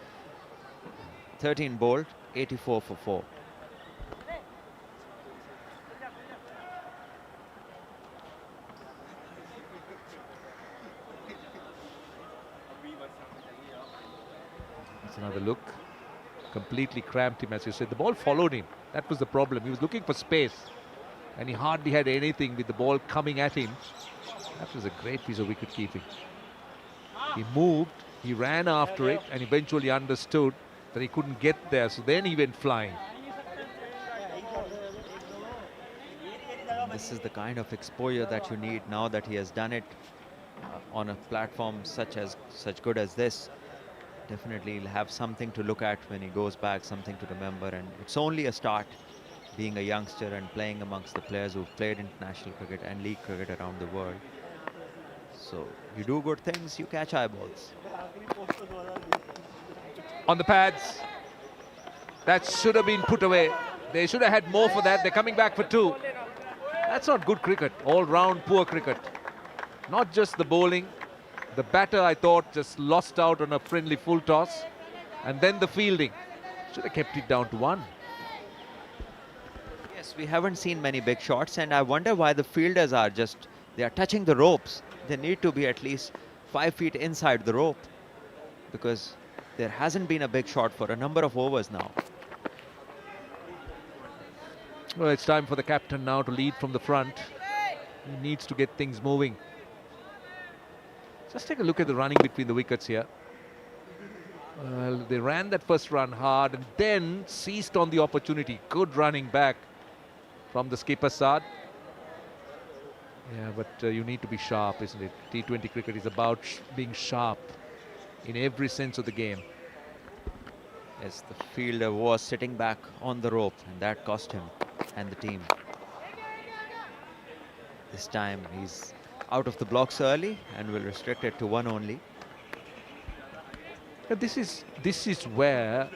Speaker 4: 13 bowled, 84 for 4.
Speaker 1: That's another look. Completely cramped him, as you said. The ball followed him. That was the problem. He was looking for space, and he hardly had anything with the ball coming at him. That was a great piece of wicket keeping. He moved, he ran after it, and eventually understood that he couldn't get there, so then he went flying.
Speaker 4: This is the kind of exposure that you need now that he has done it on a platform such good as this. Definitely he'll have something to look at when he goes back, something to remember, and it's only a start being a youngster and playing amongst the players who've played international cricket and league cricket around the world. So you do good things, you catch eyeballs.
Speaker 1: On the pads, that should have been put away. They should have had more for that. They're coming back for 2. That's not good cricket. All round poor cricket. Not just the bowling. The batter, I thought, just lost out on a friendly full toss. And then the fielding. Should have kept it down to 1.
Speaker 4: Yes, we haven't seen many big shots, and I wonder why the fielders are they are touching the ropes. They need to be at least 5 feet inside the rope, because there hasn't been a big shot for a number of overs now.
Speaker 1: Well, it's time for the captain now to lead from the front. He needs to get things moving. Just take a look at the running between the wickets here. Well, they ran that first run hard and then seized on the opportunity. Good running back from the skipper Saad. Yeah, but you need to be sharp, isn't it? T20 cricket is about being sharp in every sense of the game.
Speaker 4: Yes, the fielder was sitting back on the rope, and that cost him and the team. This time he's out of the blocks early and will restrict it to 1 only.
Speaker 1: Yeah, this is where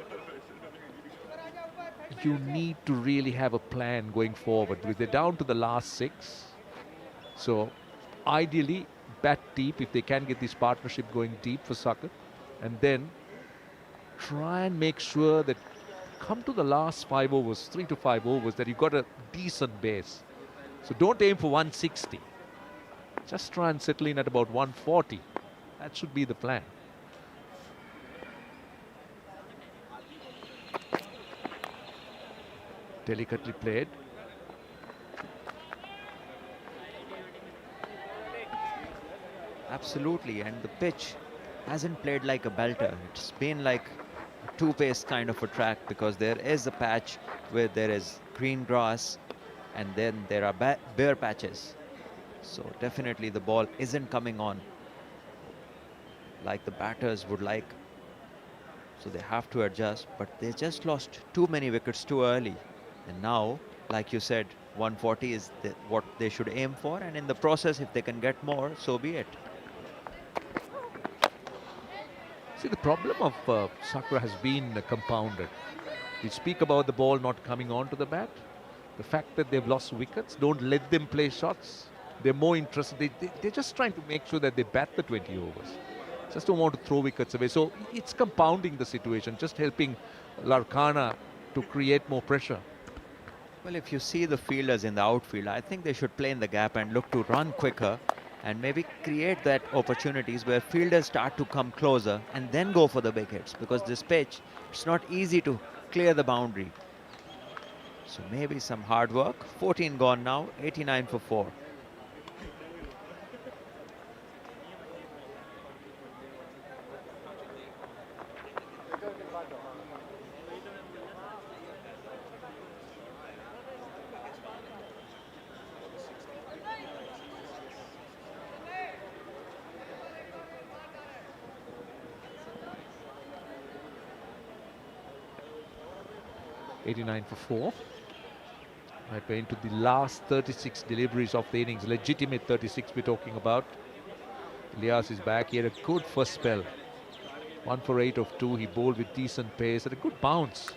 Speaker 1: you need to really have a plan going forward, because they're down to the last 6. So ideally bat deep if they can get this partnership going deep for Sukkur, and then try and make sure that come to the last 5 overs, 3 to 5 overs, that you've got a decent base. So don't aim for 160. Just try and settle in at about 140. That should be the plan. Delicately played.
Speaker 4: Absolutely, and the pitch hasn't played like a belter. It's been like a 2-pace kind of a track, because there is a patch where there is green grass and then there are bare patches. So definitely the ball isn't coming on like the batters would like. So they have to adjust, but they just lost too many wickets too early. And now, like you said, 140 is what they should aim for, and in the process, if they can get more, so be it.
Speaker 1: See, the problem of Sukkur has been compounded. We speak about the ball not coming on to the bat. The fact that they've lost wickets, don't let them play shots. They're more interested. They're just trying to make sure that they bat the 20 overs. Just don't want to throw wickets away. So it's compounding the situation, just helping Larkana to create more pressure.
Speaker 4: Well, if you see the fielders in the outfield, I think they should play in the gap and look to run quicker and maybe create that opportunities where fielders start to come closer and then go for the big hits, because this pitch, it's not easy to clear the boundary. So maybe some hard work. 14 gone now, 89 for 4.
Speaker 1: '89 for 4. Right, we're into the last 36 deliveries of the innings. Legitimate 36 we're talking about. Elias is back. He had a good first spell. 1 for 8 of 2. He bowled with decent pace and a good bounce.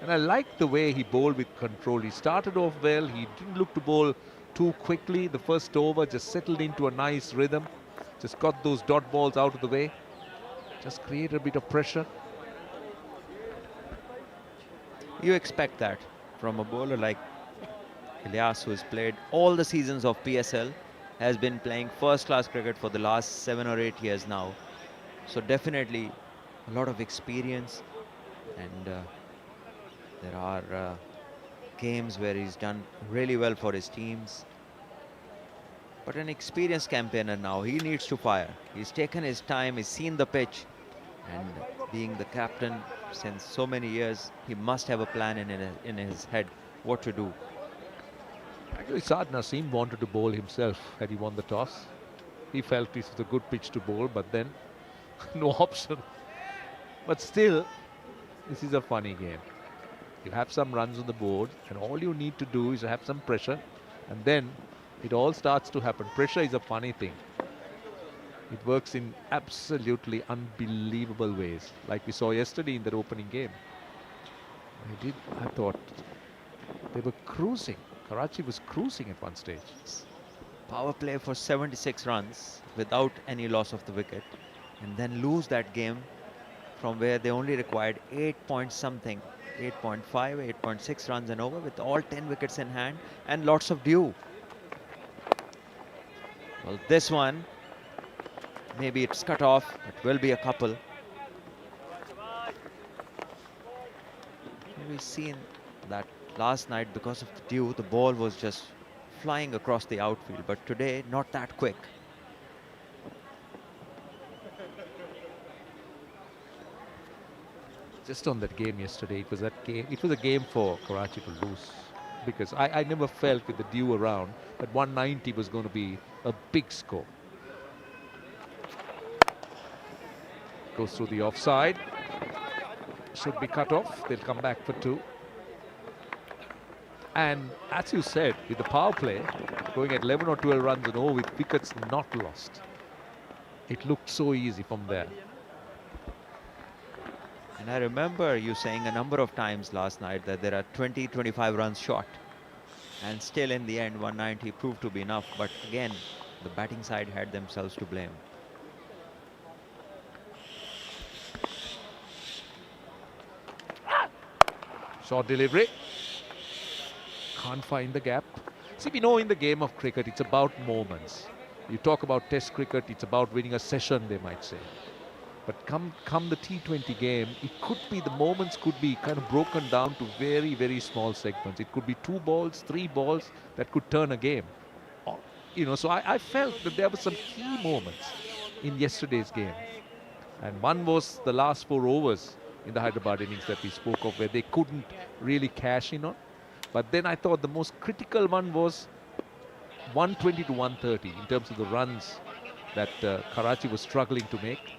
Speaker 1: And I liked the way he bowled with control. He started off well. He didn't look to bowl too quickly. The first over just settled into a nice rhythm. Just got those dot balls out of the way. Just created a bit of pressure.
Speaker 4: You expect that from a bowler like Elias, who has played all the seasons of PSL, has been playing first-class cricket for the last 7 or 8 years now. So definitely a lot of experience, and there are games where he's done really well for his teams. But an experienced campaigner now, he needs to fire. He's taken his time, he's seen the pitch, and being the captain since so many years, he must have a plan in his head what to do.
Speaker 1: Actually, Saad Naseem wanted to bowl himself had he won the toss. He felt this was a good pitch to bowl, but then no option. But still, this is a funny game. You have some runs on the board, and all you need to do is have some pressure, and then it all starts to happen. Pressure is a funny thing. It works in absolutely unbelievable ways, like we saw yesterday in their opening game. I thought they were cruising. Karachi was cruising at one stage.
Speaker 4: Power play for 76 runs without any loss of the wicket, and then lose that game from where they only required 8 point something, 8.5, 8.6 runs and over, with all 10 wickets in hand and lots of dew. Well, this one, maybe it's cut off, it will be a couple. We've seen that last night, because of the dew, the ball was just flying across the outfield, but today not that quick.
Speaker 1: Just on that game yesterday, it was a game for Karachi to lose, because I never felt with the dew around that 190 was going to be a big score. Goes through the offside. Should be cut off. They'll come back for 2. And as you said, with the power play, going at 11 or 12 runs and over with wickets not lost, it looked so easy from there.
Speaker 4: And I remember you saying a number of times last night that there are 20, 25 runs short. And still in the end, 190 proved to be enough. But again, the batting side had themselves to blame.
Speaker 1: Short delivery. Can't find the gap. See, we know in the game of cricket, it's about moments. You talk about test cricket, it's about winning a session, they might say. But come the T20 game, the moments could be kind of broken down to very, very small segments. It could be 2 balls, 3 balls that could turn a game. So I felt that there were some key moments in yesterday's game. And one was the last 4 overs in the Hyderabad innings that we spoke of, where they couldn't really cash in on. But then I thought the most critical one was 120 to 130 in terms of the runs that Karachi was struggling to make.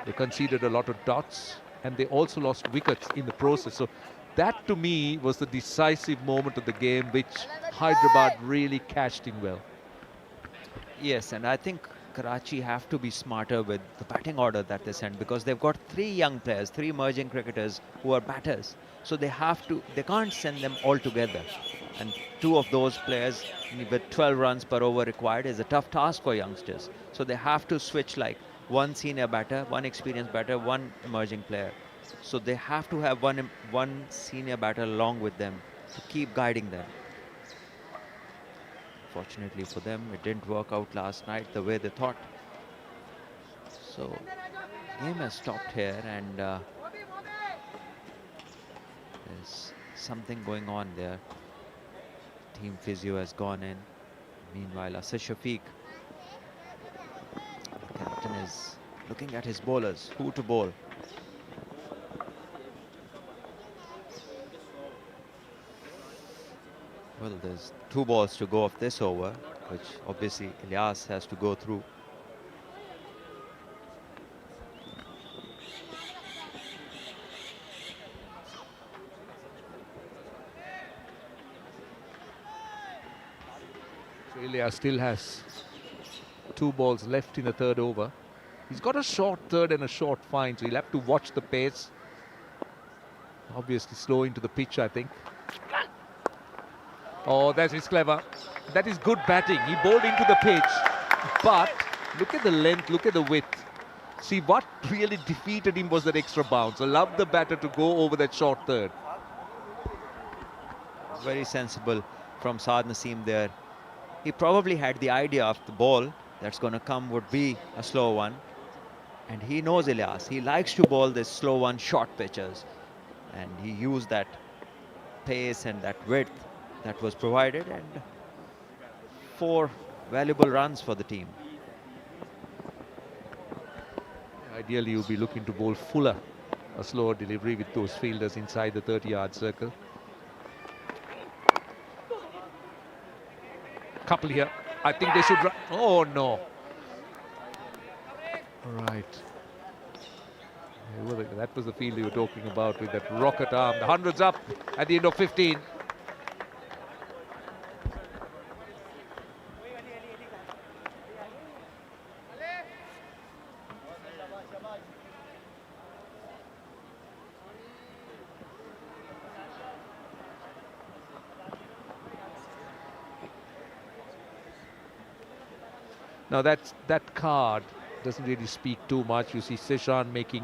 Speaker 1: They conceded a lot of dots, and they also lost wickets in the process. So that, to me, was the decisive moment of the game, which Hyderabad really cashed in well.
Speaker 4: Yes, and I think Karachi have to be smarter with the batting order that they send, because they've got 3 young players, 3 emerging cricketers who are batters. So they can't send them all together. And 2 of those players with 12 runs per over required is a tough task for youngsters. So they have to switch, like 1 senior batter, 1 experienced batter, 1 emerging player. So they have to have one senior batter along with them to keep guiding them. Fortunately for them, it didn't work out last night the way they thought. So game has stopped here, and there's something going on there. Team physio has gone in. Meanwhile, Asad Shafiq, the captain, is looking at his bowlers, who to bowl. Well, there's 2 balls to go off this over, which obviously Ilyas has to go through.
Speaker 1: So Ilya still has 2 balls left in the 3rd over. He's got a short 3rd and a short fine, so he'll have to watch the pace. Obviously slow into the pitch, I think. Oh, that is clever. That is good batting. He bowled into the pitch, but look at the length, look at the width. See, what really defeated him was that extra bounce. I love the batter to go over that short 3rd.
Speaker 4: Very sensible from Saad Naseem there. He probably had the idea of the ball that's going to come would be a slow one. And he knows Ilyas. He likes to bowl this slow one, short pitches. And he used that pace and that width that was provided, and 4 valuable runs for the team.
Speaker 1: Ideally, you'll be looking to bowl fuller, a slower delivery with those fielders inside the 30-yard circle. Couple here. I think they should run. Oh, no. All right. That was the field you were talking about with that rocket arm. The 100's up at the end of 15. Now that card doesn't really speak too much. You see Sishan making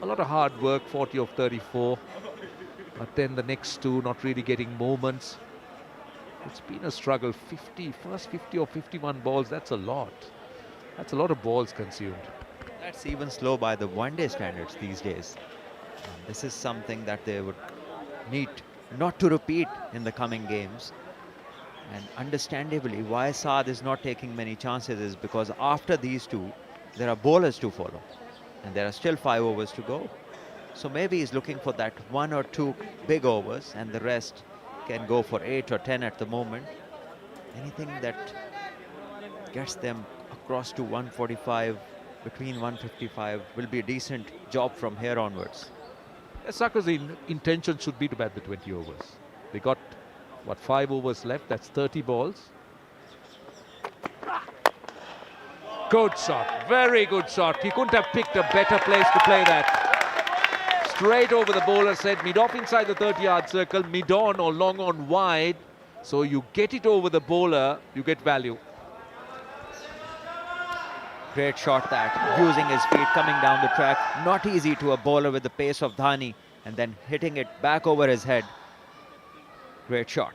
Speaker 1: a lot of hard work, 40 of 34. But then the next 2 not really getting moments. It's been a struggle. First 50 or 51 balls, that's a lot. That's a lot of balls consumed.
Speaker 4: That's even slow by the one-day standards these days. And this is something that they would need not to repeat in the coming games. And understandably, why Saad is not taking many chances is because after these 2, there are bowlers to follow. And there are still 5 overs to go. So maybe he's looking for that 1 or 2 big overs, and the rest can go for 8 or 10 at the moment. Anything that gets them across to 145, between 155, will be a decent job from here onwards.
Speaker 1: Sukkur's intention should be to bat the 20 overs. They got, what, 5 overs left? That's 30 balls. Good shot, very good shot. He couldn't have picked a better place to play that. Straight over the bowler's head, mid-off inside the 30-yard circle, mid-on or long on wide. So you get it over the bowler, you get value.
Speaker 4: Great shot that, using his feet, coming down the track. Not easy to a bowler with the pace of Dhani, and then hitting it back over his head. Great shot.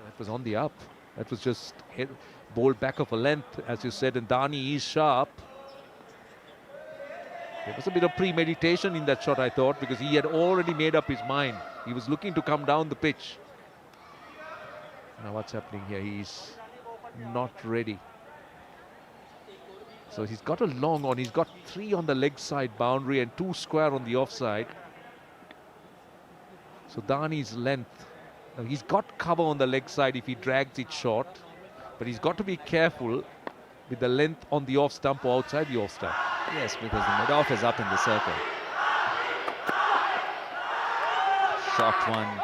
Speaker 1: That was on the up. That was just bowled back of a length, as you said, and Dhani is sharp. There was a bit of premeditation in that shot, I thought, because he had already made up his mind. He was looking to come down the pitch. Now what's happening here? He's not ready. So he's got a long on. He's got 3 on the leg side boundary and 2 square on the offside. So Dhani's length. Now he's got cover on the leg side if he drags it short. But he's got to be careful with the length on the off stump or outside the off stump.
Speaker 4: Yes, because the mid-off is up in the circle. Short one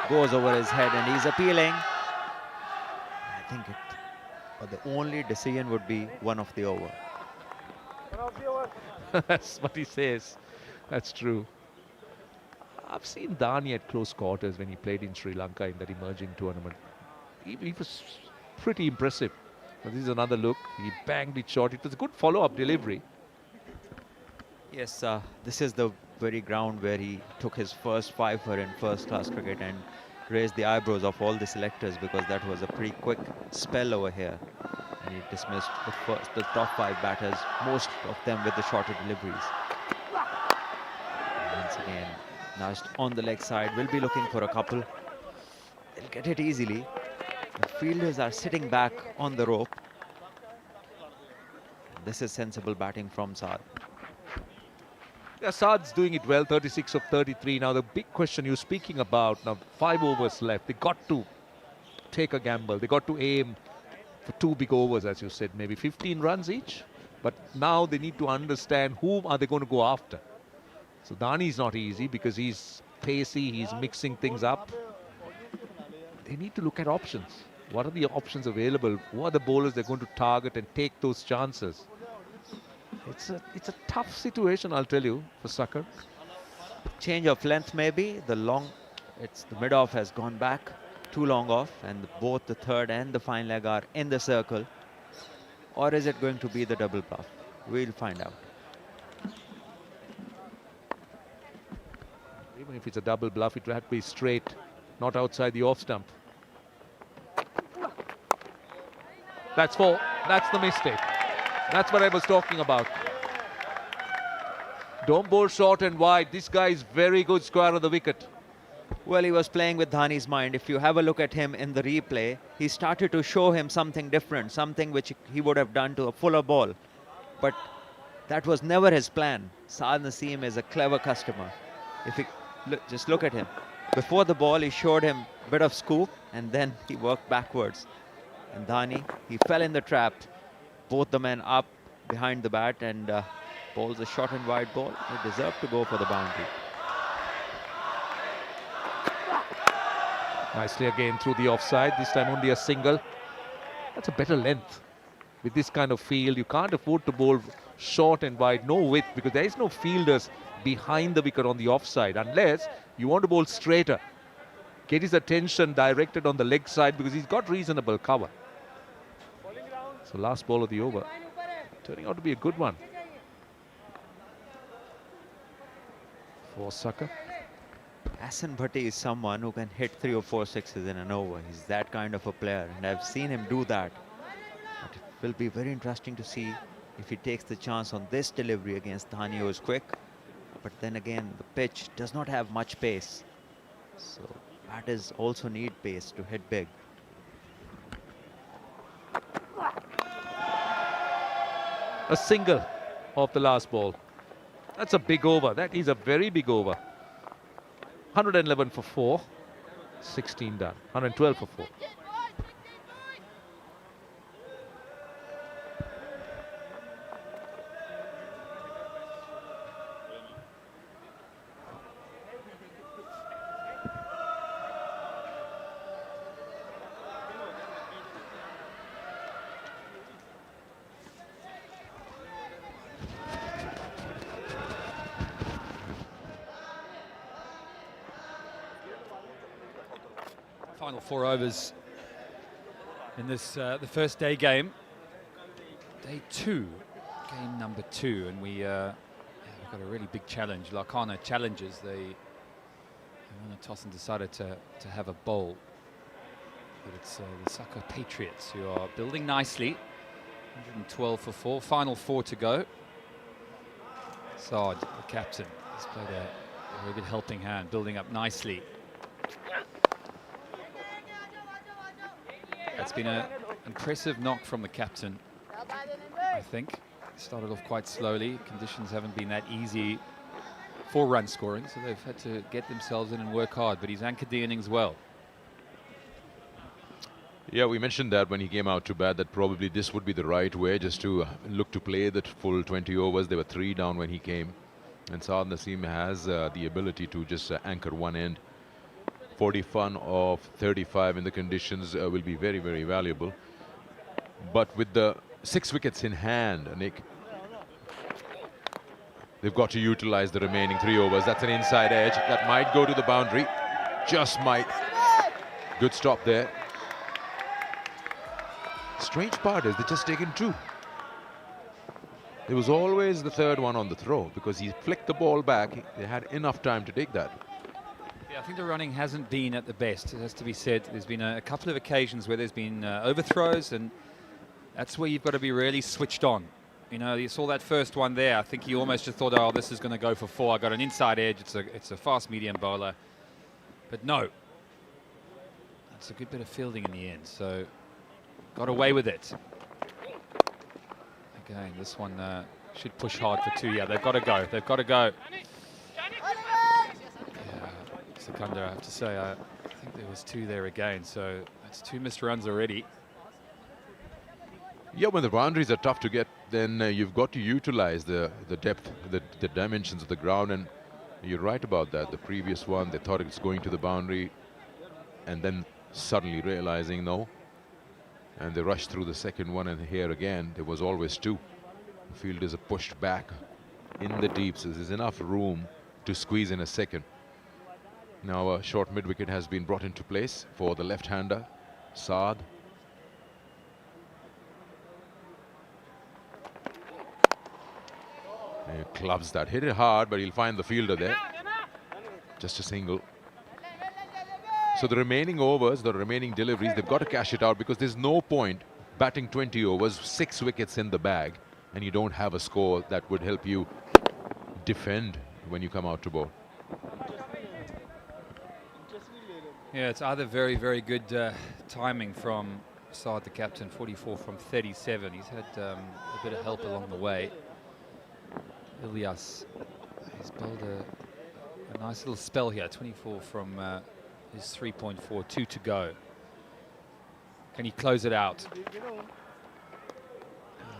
Speaker 4: goes over his head and he's appealing. I think the only decision would be 1 of the over.
Speaker 1: That's what he says. That's true. I've seen Dhani at close quarters when he played in Sri Lanka in that emerging tournament. He was pretty impressive. Now this is another look. He banged it short. It was a good follow-up delivery.
Speaker 4: Yes, this is the very ground where he took his first fifer in first-class cricket and raised the eyebrows of all the selectors, because that was a pretty quick spell over here. And he dismissed the top 5 batters, most of them with the shorter deliveries. And once again, Nudged on the leg side, will be looking for a couple. They'll get it easily. The fielders are sitting back on the rope. This is sensible batting from Saad.
Speaker 1: Yeah, Saad's doing it well, 36 of 33. Now, the big question you're speaking about, now 5 overs left. They got to take a gamble. They got to aim for 2 big overs, as you said, maybe 15 runs each. But now they need to understand whom are they going to go after. So Dhani's not easy because he's pacey, he's mixing things up. They need to look at options. What are the options available? Who are the bowlers they're going to target and take those chances? It's a tough situation, I'll tell you, for Sukkur.
Speaker 4: Change of length maybe. The mid-off has gone back. Too long off, and both the third and the fine leg are in the circle. Or is it going to be the double bluff? We'll find out.
Speaker 1: Even if it's a double bluff, it will have to be straight, not outside the off stump. That's 4. That's the mistake. That's what I was talking about. Don't bowl short and wide. This guy is very good square of the wicket.
Speaker 4: Well, he was playing with Dhani's mind. If you have a look at him in the replay, he started to show him something different, something which he would have done to a fuller ball. But that was never his plan. Saad Naseem is a clever customer. If you just look at him. Before the ball, he showed him a bit of scoop, and then he worked backwards. And Dhani, he fell in the trap. Both the men up behind the bat and bowls a short and wide ball. They deserve to go for the boundary.
Speaker 1: Nicely again through the offside. This time only a single. That's a better length. With this kind of field, you can't afford to bowl short and wide, no width, because there is no fielders behind the wicket on the offside, unless you want to bowl straighter. Get his attention directed on the leg side because he's got reasonable cover. So last ball of the over, turning out to be a good one for Sukkur.
Speaker 4: Hassan Bhatti is someone who can hit 3 or 4 sixes in an over. He's that kind of a player, and I've seen him do that. But it will be very interesting to see if he takes the chance on this delivery against Dhani, who is quick. But then again, the pitch does not have much pace. So batters also need pace to hit big.
Speaker 1: A single off the last ball. That's a big over. That is a very big over. 111 for 4. 16 done. 112 for 4.
Speaker 5: Final 4 overs in this the first day game. Day 2, game number 2, and we've got a really big challenge. Larkana challenges. They want to toss and decided to have a bowl. But it's the Sukkur Patriots who are building nicely. 112 for 4, final 4 to go. Saad, the captain, has played a very good helping hand, building up nicely. It's been an impressive knock from the captain, I think. Started off quite slowly. Conditions haven't been that easy for run scoring, so they've had to get themselves in and work hard, but he's anchored the innings well.
Speaker 3: Yeah, we mentioned that when he came out to bat, that probably this would be the right way, just to look to play the full 20 overs. They were 3 down when he came, and Saad Naseem has the ability to just anchor one end. 40 fun of 35 in the conditions will be very, very valuable. But with the 6 wickets in hand, Nick, they've got to utilize the remaining 3 overs. That's an inside edge that might go to the boundary. Just might. Good stop there. Strange part is they've just taken 2. There was always the third one on the throw because he flicked the ball back. They had enough time to take that.
Speaker 5: Yeah, I think the running hasn't been at the best, it has to be said. There's been a couple of occasions where there's been overthrows, and that's where you've got to be really switched on. You know, you saw that first one there. I think he almost just thought, oh, this is going to go for 4. I got an inside edge. It's a fast medium bowler. But no. That's a good bit of fielding in the end. So got away with it. Again, this one should push hard for 2. Yeah, they've got to go. They've got to go. Yeah, Sukkur, I have to say, I think there was 2 there again. So that's 2 missed runs already.
Speaker 3: Yeah, when the boundaries are tough to get, then you've got to utilize the depth, the dimensions of the ground, and you're right about that. The previous one, they thought it's going to the boundary, and then suddenly realizing no, and they rushed through the second one, and here again, there was always 2. The fielders are pushed back in the deep, so there's enough room to squeeze in a second. Now a short mid-wicket has been brought into place for the left-hander, Saad. He clubs that, hit it hard, but he'll find the fielder there. Just a single. So the remaining overs, the remaining deliveries, they've got to cash it out, because there's no point batting 20 overs, 6 wickets in the bag, and you don't have a score that would help you defend when you come out to bowl.
Speaker 5: Yeah, it's either very, very good timing from Saad, the captain, 44 from 37. He's had a bit of help along the way. Ilyas, he's bowled a nice little spell here, 24 from his 3.4, 2 to go. Can he close it out?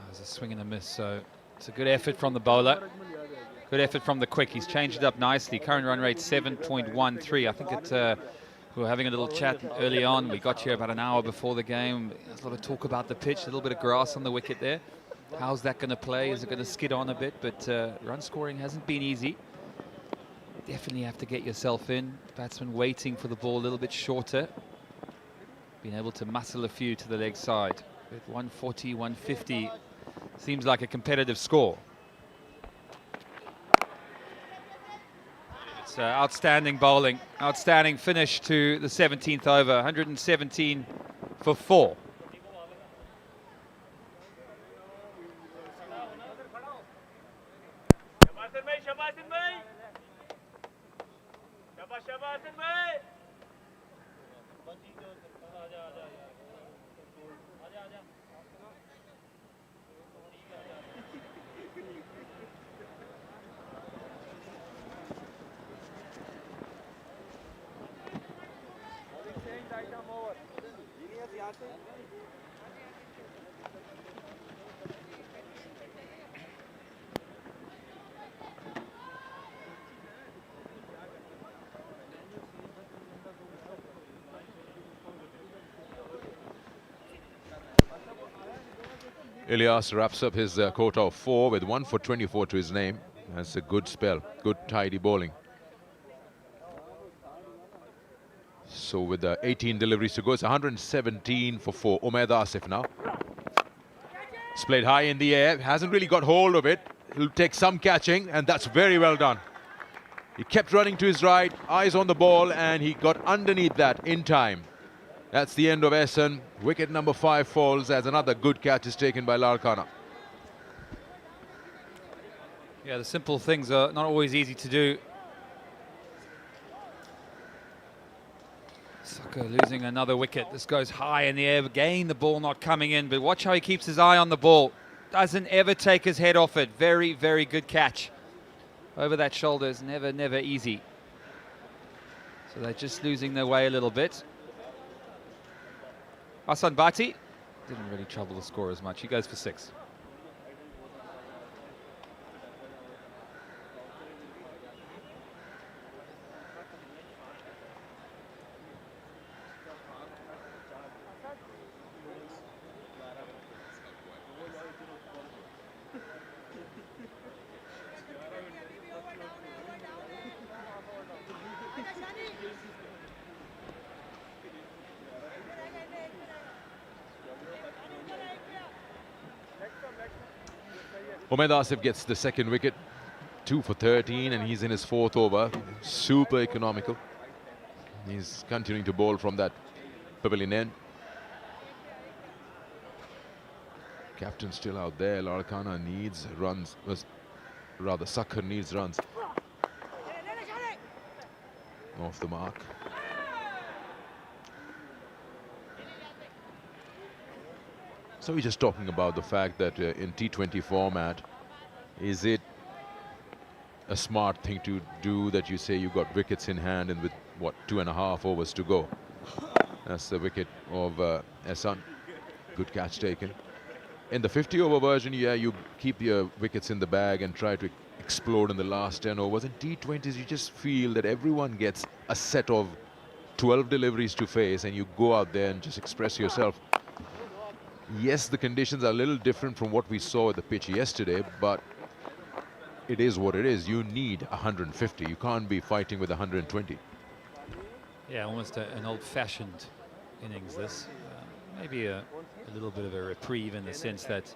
Speaker 5: There's a swing and a miss, so it's a good effort from the bowler. Good effort from the quick. He's changed it up nicely. Current run rate 7.13. I think we were having a little chat early on. We got here about an hour before the game. There's a lot of talk about the pitch, a little bit of grass on the wicket there. How's that going to play? Is it going to skid on a bit? But run scoring hasn't been easy. Definitely have to get yourself in. Batsman waiting for the ball a little bit shorter. Being able to muscle a few to the leg side. With 140, 150. Seems like a competitive score. It's outstanding bowling. Outstanding finish to the 17th over. 117 for 4.
Speaker 3: Ilyas wraps up his quota of 4 with 1 for 24 to his name. That's a good spell, good tidy bowling. So with 18 deliveries to go, it's 117 for 4. Umaid Asif now. It's played high in the air, hasn't really got hold of it. He'll take some catching, and that's very well done. He kept running to his right, eyes on the ball, and he got underneath that in time. That's the end of Essen. Wicket number 5 falls as another good catch is taken by Larkana.
Speaker 5: Yeah, the simple things are not always easy to do. Sukkur losing another wicket. This goes high in the air. Again, the ball not coming in, but watch how he keeps his eye on the ball. Doesn't ever take his head off it. Very, very good catch. Over that shoulder is never, never easy. So they're just losing their way a little bit. Hassan Bhatti didn't really trouble the score as much. He goes for 6.
Speaker 3: Umaid Asif gets the second wicket, 2 for 13, and he's in his 4th over. Super economical. He's continuing to bowl from that pavilion end. Captain still out there. Larkana needs runs, rather Sukkur needs runs. Off the mark. So we're just talking about the fact that in T20 format, is it a smart thing to do that you say you got wickets in hand and with what, 2.5 overs to go? That's the wicket of Ehsan. Good catch taken. In the 50-over version, yeah, you keep your wickets in the bag and try to explode in the last 10 overs. In T20s, you just feel that everyone gets a set of 12 deliveries to face and you go out there and just express yourself. Yes, the conditions are a little different from what we saw at the pitch yesterday, but it is what it is. You need 150. You can't be fighting with 120.
Speaker 5: Yeah, almost an old-fashioned innings, this. Maybe a little bit of a reprieve in the sense that,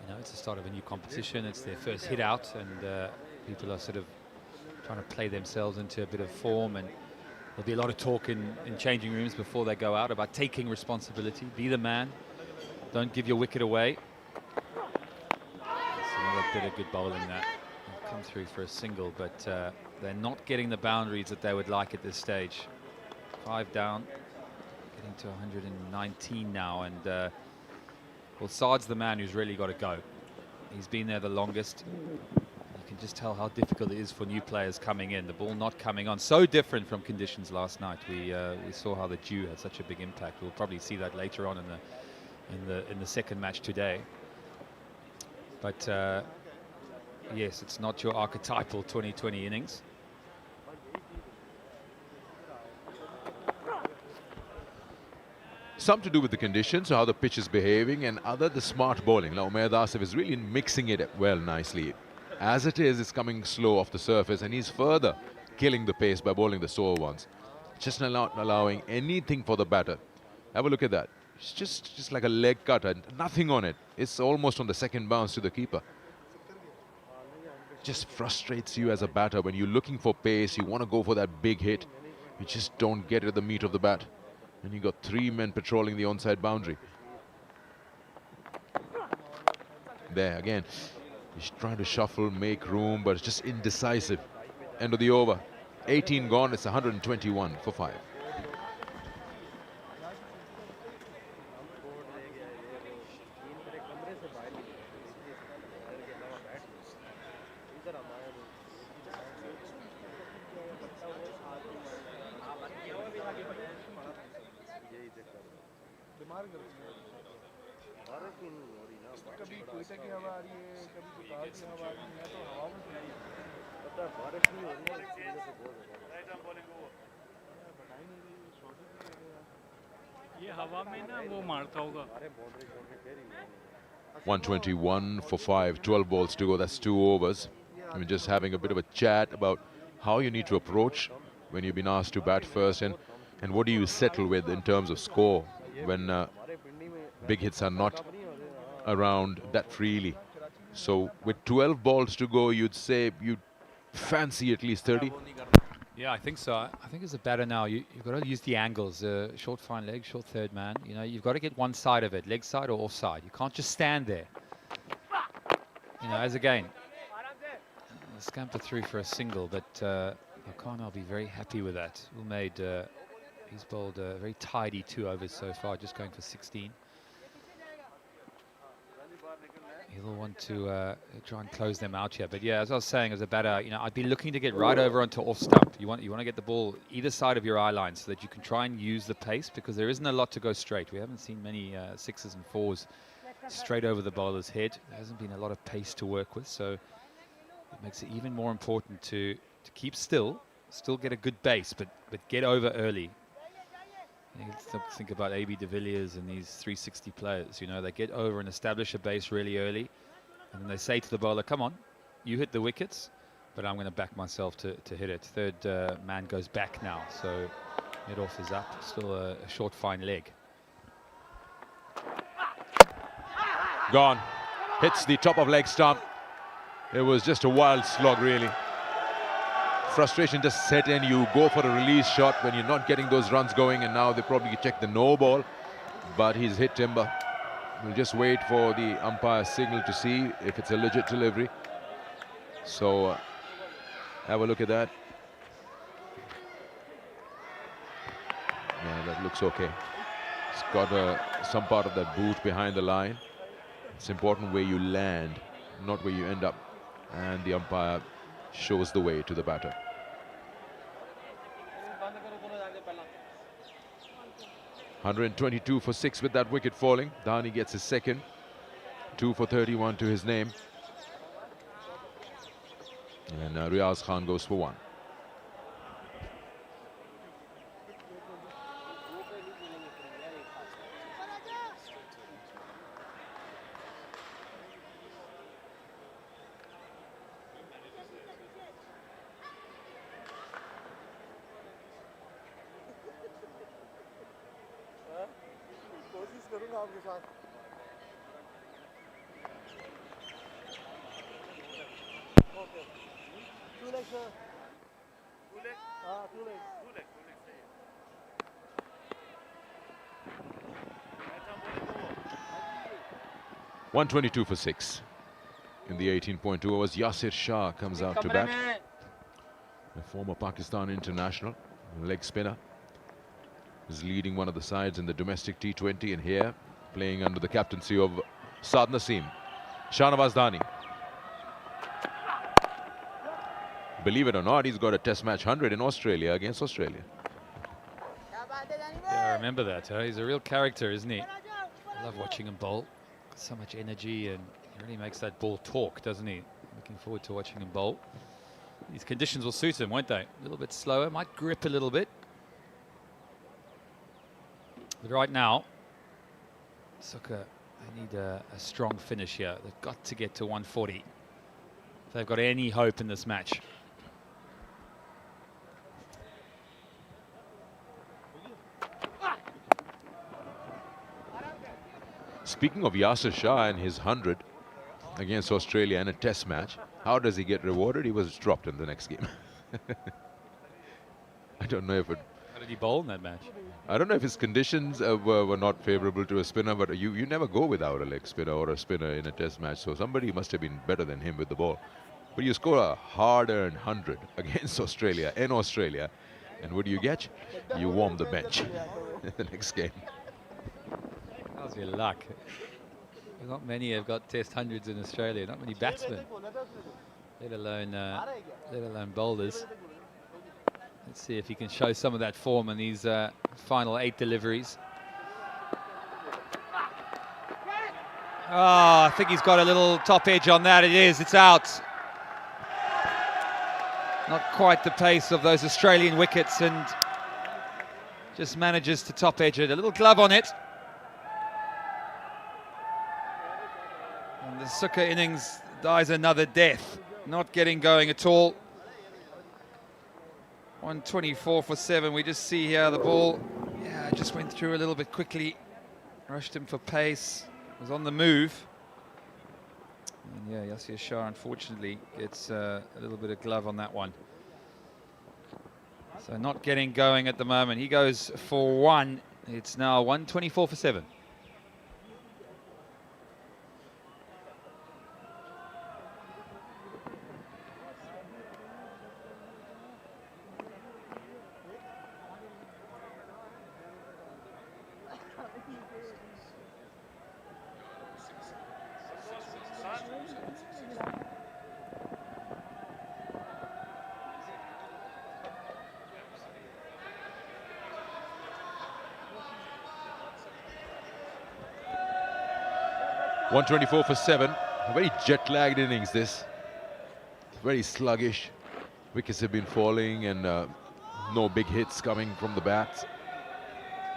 Speaker 5: you know, it's the start of a new competition. It's their first hit out, and people are sort of trying to play themselves into a bit of form. And there'll be a lot of talk in changing rooms before they go out about taking responsibility. Be the man. Don't give your wicket away. That's another bit of good bowling that will come through for a single, but they're not getting the boundaries that they would like at this stage. 5 down. Getting to 119 now, and well, Saad's the man who's really got to go. He's been there the longest. You can just tell how difficult it is for new players coming in. The ball not coming on, so different from conditions last night. We saw how the dew had such a big impact. We'll probably see that later on in the second match today. But yes, it's not your archetypal 2020 innings.
Speaker 3: Some to do with the conditions, how the pitch is behaving, and other the smart bowling. Now Umayyad Asif is really mixing it well nicely. As it is, it's coming slow off the surface, and he's further killing the pace by bowling the slower ones. Just not allowing anything for the batter. Have a look at that. It's just like a leg cut and nothing on it. It's almost on the second bounce to the keeper. Just frustrates you as a batter when you're looking for pace, you want to go for that big hit. You just don't get at the meat of the bat. And you got 3 men patrolling the onside boundary. There again, he's trying to shuffle, make room, but it's just indecisive. End of the over. 18 gone, it's 121 for 5.
Speaker 6: ये हवा में ना वो मारता होगा
Speaker 3: 121 for 5, 12 balls to go. That's 2 overs. I mean, just having a bit of a chat about how you need to approach when you've been asked to bat first, and what do you settle with in terms of score when big hits are not around that freely. So with 12 balls to go, you'd say you'd fancy at least 30.
Speaker 5: Yeah, I think so. I think as a batter now, you've got to use the angles. Short fine leg, short third man. You know, you've got to get one side of it, leg side or offside. You can't just stand there. You know, as again, scamper through for a single, but Larkana will be very happy with that. Umayyad, he's bowled a very tidy 2 overs so far, just going for 16. He'll want to try and close them out here. But yeah, as I was saying, as a batter, you know, I'd be looking to get right over onto off stump. You want to get the ball either side of your eye line so that you can try and use the pace, because there isn't a lot to go straight. We haven't seen many 6s and 4s straight over the bowler's head. There hasn't been a lot of pace to work with, so it makes it even more important to keep still get a good base, but get over early. You think about A.B. de Villiers and these 360 players. You know, they get over and establish a base really early, and then they say to the bowler, come on, you hit the wickets, but I'm going to back myself to hit it. Third man goes back now, so mid-off is up. Still a short, fine leg.
Speaker 3: Gone. Hits the top of leg stump. It was just a wild slog, really. Frustration just set in. You go for a release shot when you're not getting those runs going, and now they probably check the no ball, but he's hit timber. We'll just wait for the umpire's signal to see if it's a legit delivery. So have a look at that. Yeah, that looks okay. It's got some part of that boot behind the line. It's important where you land, not where you end up. And the umpire shows the way to the batter. "122 for 6 with that wicket falling. Dhani gets his second. 2 for 31 to his name. And Riaz Khan goes for 1. "122 for 6 in the 18.2 overs. Yasir Shah comes out to bat. A former Pakistan international, leg spinner, is leading one of the sides in the domestic T20, and here playing under the captaincy of Saad Naseem. Shahnawaz Dhani. Believe it or not, he's got a test match 100 in Australia against Australia.
Speaker 5: Yeah, I remember that. He's a real character, isn't he? I love watching him bowl. So much energy, and he really makes that ball talk, doesn't he? Looking forward to watching him bowl. These conditions will suit him, won't they? A little bit slower, might grip a little bit. But right now, Sukkur, they need a strong finish here. They've got to get to 140 if they've got any hope in this match.
Speaker 3: Speaking of Yasir Shah and his 100 against Australia in a test match, how does he get rewarded? He was dropped in the next game. I don't know if it...
Speaker 5: How did he bowl in that match?
Speaker 3: I don't know if his conditions were not favourable to a spinner, but you never go without a leg spinner or a spinner in a test match, so somebody must have been better than him with the ball. But you score a hard-earned 100 against Australia, in Australia, and what do you get? You warm the bench the next game.
Speaker 5: How's your luck? Not many have got test hundreds in Australia, not many batsmen, let alone bowlers. Let's see if he can show some of that form in these final 8 deliveries. Oh, I think he's got a little top edge on that. It is, it's out. Not quite the pace of those Australian wickets, and just manages to top edge it. A little glove on it. And the Sukkur innings dies another death. Not getting going at all. 124 for 7. We just see here the ball, yeah, just went through a little bit quickly. Rushed him for pace. Was on the move. And yeah, Yasir Shah unfortunately gets a little bit of glove on that one. So not getting going at the moment. He goes for 1. It's now 124 for 7.
Speaker 3: .124 for 7. A very jet-lagged innings this. Very sluggish. Wickets have been falling and no big hits coming from the bats.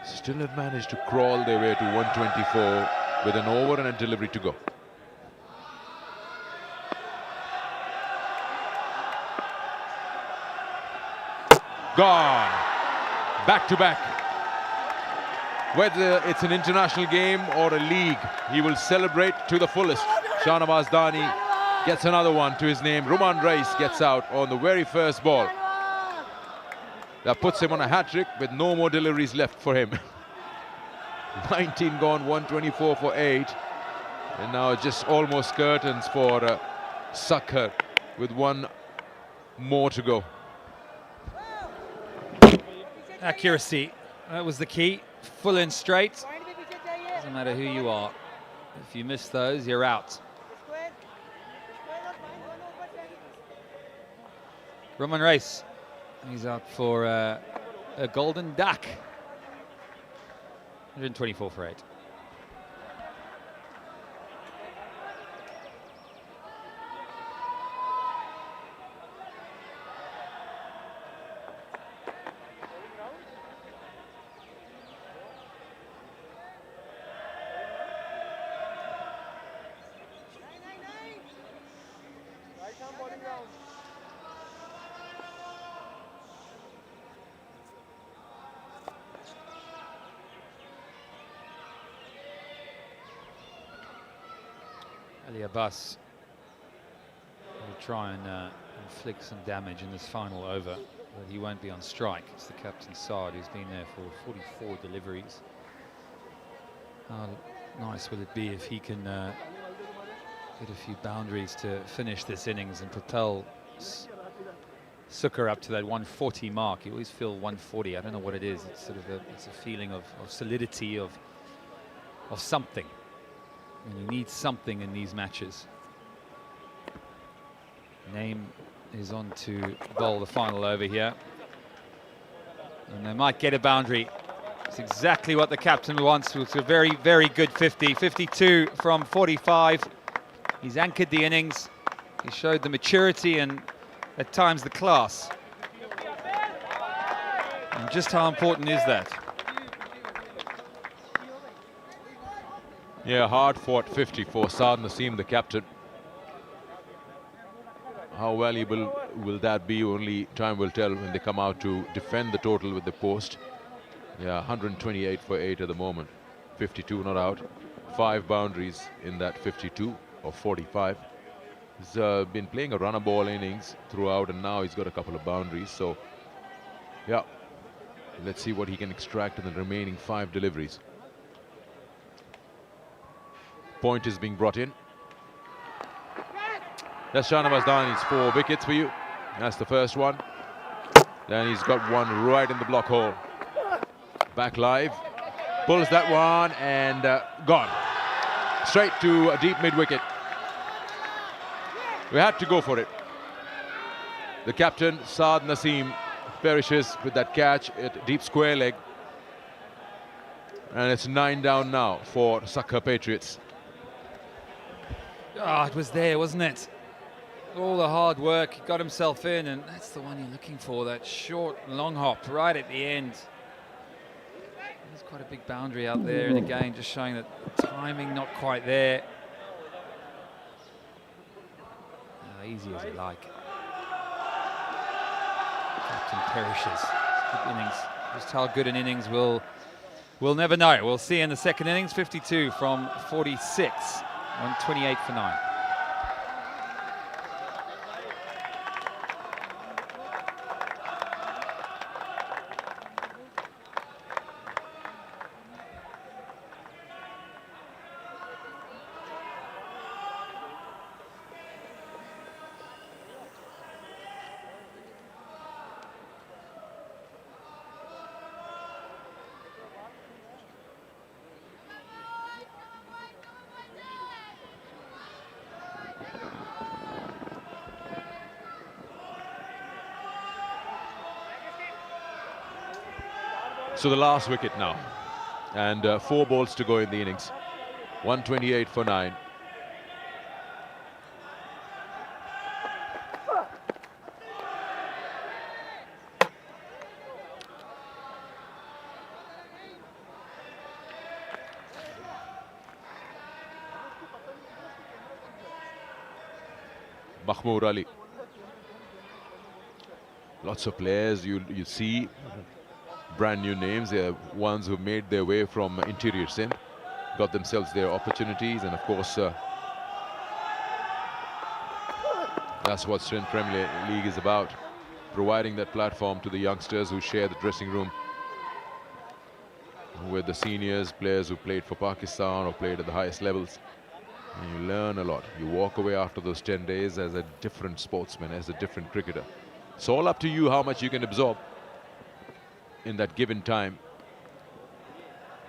Speaker 3: Still have managed to crawl their way to 124 with an over and a delivery to go. Gone. Back to back. Whether it's an international game or a league, he will celebrate to the fullest. Shahnawaz Dhani gets another one to his name. Ruman Reis gets out on the very first ball. That puts him on a hat-trick with no more deliveries left for him. 19 gone, 124 for 8. And now just almost curtains for Sukkur with one more to go.
Speaker 5: Accuracy, that was the key. Full and straight. Doesn't matter who you are. If you miss those, you're out. Roman Reis, he's out for a golden duck. 124 for 8. Ali Abbas will try and inflict some damage in this final over, but he won't be on strike. It's the captain Saad who's been there for 44 deliveries. How nice will it be if he can get a few boundaries to finish this innings and propel Sukkur up to that 140 mark. You always feel 140. I don't know what it is. It's sort of it's a feeling of solidity, of something. And you need something in these matches. Naeem is on to bowl the final over here. And they might get a boundary. It's exactly what the captain wants. It's a very, very good 50. 52 from 45. He's anchored the innings. He showed the maturity and at times the class. And just how important is that?
Speaker 3: Yeah, hard-fought 50 for Saad Naseem, the captain. How valuable will that be? Only time will tell when they come out to defend the total with the post. Yeah, 128 for 8 at the moment. 52 not out. 5 boundaries in that 52 or 45. He's been playing a runner ball innings throughout, and now he's got a couple of boundaries. So, yeah, let's see what he can extract in the remaining 5 deliveries. Point is being brought in. That's Shahnawaz Dani's 4 wickets for you. That's the first one. Then he's got one right in the block hole. Back live. Pulls that one and gone. Straight to a deep mid-wicket. We had to go for it. The captain, Saad Naseem, perishes with that catch at deep square leg. And it's 9 down now for Sukkur Patriots.
Speaker 5: Oh, it was there, wasn't it? All the hard work, he got himself in, and that's the one you're looking for, that short, long hop right at the end. There's quite a big boundary out there, and again, just showing that timing not quite there. Easy as you like. Captain perishes. Good innings. Just how good an innings we'll never know. We'll see in the second innings. 52 from 46. 128 for 9.
Speaker 3: So the last wicket now, and 4 balls to go in the innings. 128 for 9. Mahmood Ali. Lots of players you see. Brand new names. They're ones who made their way from interior Sindh, got themselves their opportunities, and of course that's what Sindh Premier League is about, providing that platform to the youngsters who share the dressing room with the seniors, players who played for Pakistan or played at the highest levels. And you learn a lot. You walk away after those 10 days as a different sportsman, as a different cricketer. It's all up to you how much you can absorb in that given time.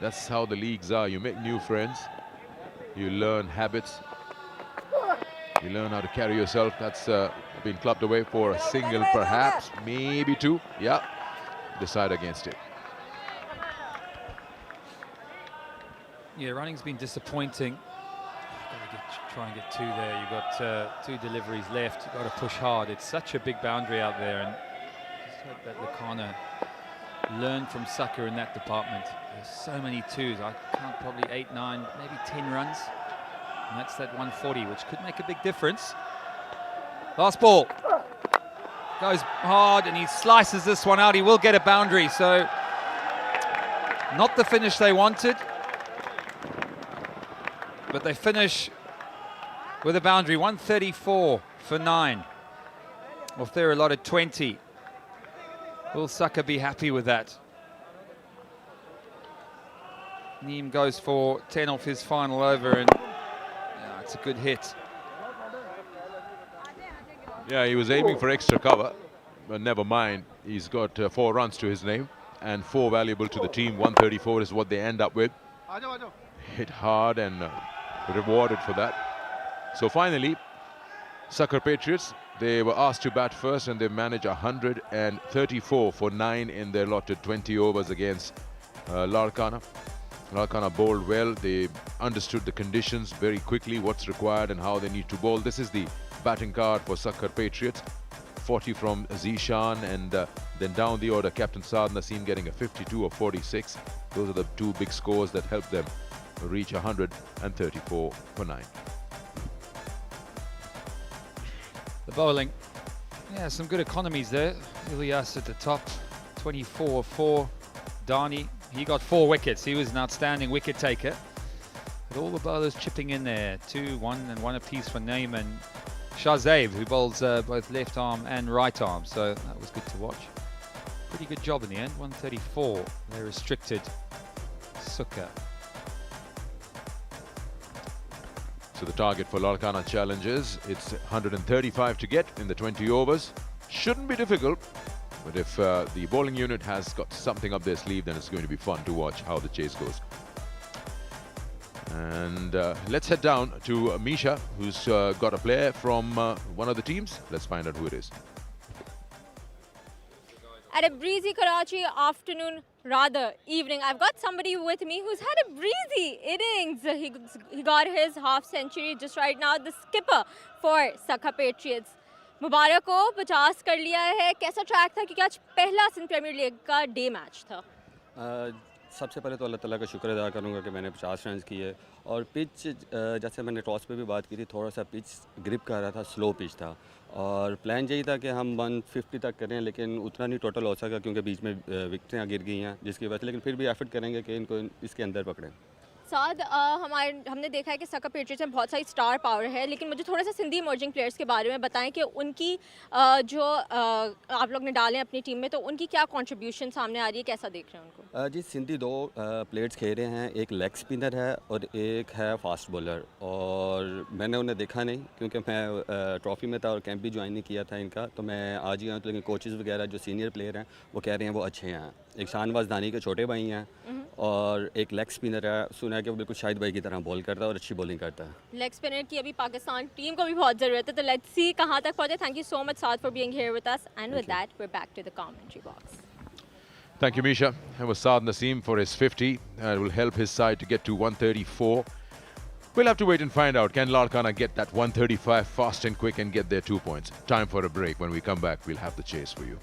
Speaker 3: That's how the leagues are. You make new friends. You learn habits. You learn how to carry yourself. That's been clubbed away for a single, perhaps, maybe two. Yeah, decide against it.
Speaker 5: Yeah, running's been disappointing. Try and get two there. You've got two deliveries left. You've got to push hard. It's such a big boundary out there, and just hope that Larkana learn from Sukkur in that department. There's so many twos. I count probably 8, 9, maybe 10 runs. And that's that 140, which could make a big difference. Last ball. Goes hard, and he slices this one out. He will get a boundary, so not the finish they wanted. But they finish with a boundary, 134 for 9. Off their allotted 20. Will Sukkur be happy with that? Neem goes for 10 off his final over, and yeah, it's a good hit.
Speaker 3: Yeah, he was aiming for extra cover, but never mind. He's got 4 runs to his name and 4 valuable to the team. 134 is what they end up with. Hit hard and rewarded for that. So finally, Sukkur Patriots, they were asked to bat first, and they managed 134 for 9 in their allotted 20 overs against Larkana. Larkana bowled well. They understood the conditions very quickly, what's required and how they need to bowl. This is the batting card for Sukkur Patriots. 40 from Zishan, and then down the order, Captain Saad Naseem getting a 52 or 46. Those are the 2 big scores that helped them reach 134 for 9.
Speaker 5: The bowling, yeah, some good economies there. Ilyas at the top, 24 4. Dani, he got 4 wickets. He was an outstanding wicket taker. But all the bowlers chipping in there, 2, 1 and 1 apiece for Naeem and Shahzaib, who bowls both left arm and right arm. So that was good to watch. Pretty good job in the end, 134. They restricted Sukkur.
Speaker 3: So the target for Larkana challenges, it's 135 to get in the 20 overs. Shouldn't be difficult, but if the bowling unit has got something up their sleeve, then it's going to be fun to watch how the chase goes. And let's head down to Misha, who's got a player from one of the teams. Let's find out who it is.
Speaker 7: At a breezy Karachi afternoon, rather evening, I've got somebody with me who's had a breezy innings. He got his half century just right now, the skipper for Sukkur Patriots. मुबारक हो 50 कर लिया है. कैसा track था क्योंकि आज पहला Sindh premiere league का डे मैच था?
Speaker 8: सबसे पहले तो अल्लाह ताला का शुक्र अदा करूँगा कि मैंने 50 रन किए और पिच जैसे मैंने टॉस पे भी बात की थी, थोड़ा सा पिच ग्रिप कर रहा था, स्लो पिच था और प्लान यही था कि हम 150 तक करें, लेकिन उतना नहीं टोटल हो सका क्योंकि बीच में विकेटें गिर गई हैं जिसकी वजह से, लेकिन फिर भी एफर्ट करेंगे कि इनको इसके अंदर पकड़ें।
Speaker 7: साद हमने देखा है कि सक्कर पेट्रियट्स में बहुत सारी स्टार पावर है, लेकिन मुझे थोड़ा सा सिंधी इमर्जिंग प्लेयर्स के बारे में बताएं कि उनकी जो आप लोग ने डाले अपनी टीम में, तो उनकी क्या कंट्रीब्यूशन सामने आ रही है, कैसा देख रहे हैं उनको?
Speaker 8: जी सिंधी 2 प्लेयर्स खेल रहे हैं, एक लेग स्पिनर है और एक है फास्ट बॉलर, और मैंने उन्हें देखा नहीं क्योंकि मैं ट्रॉफी में था और कैंप भी ज्वाइन नहीं किया था इनका, तो मैं आज ही आया, लेकिन कोचेज़ वगैरह जो सीनियर प्लेयर हैं वो कह रहे हैं वो अच्छे हैं। एक शानवाज दानी के छोटे भाई हैं और एक लेग स्पिनर है, सुना है कि वो बिल्कुल शाहिद भाई की तरह बॉल करता है और अच्छी बॉलिंग करता है।
Speaker 7: लेग स्पिनर की अभी पाकिस्तान टीम को भी बहुत ज़रूरत है, तो लेट्स सी कहाँ तक पहुँचे। Thank you so much Saad for being here with us, and with that we are back to the commentary box.
Speaker 3: Thank you, Misha. That was Saad Naseem for his 50. It will help his side to get to 134. We'll have to wait and find out. Can Larkana get that 135 fast and quick and get their 2 points? Time for a break. When we come back, we'll have the chase for you.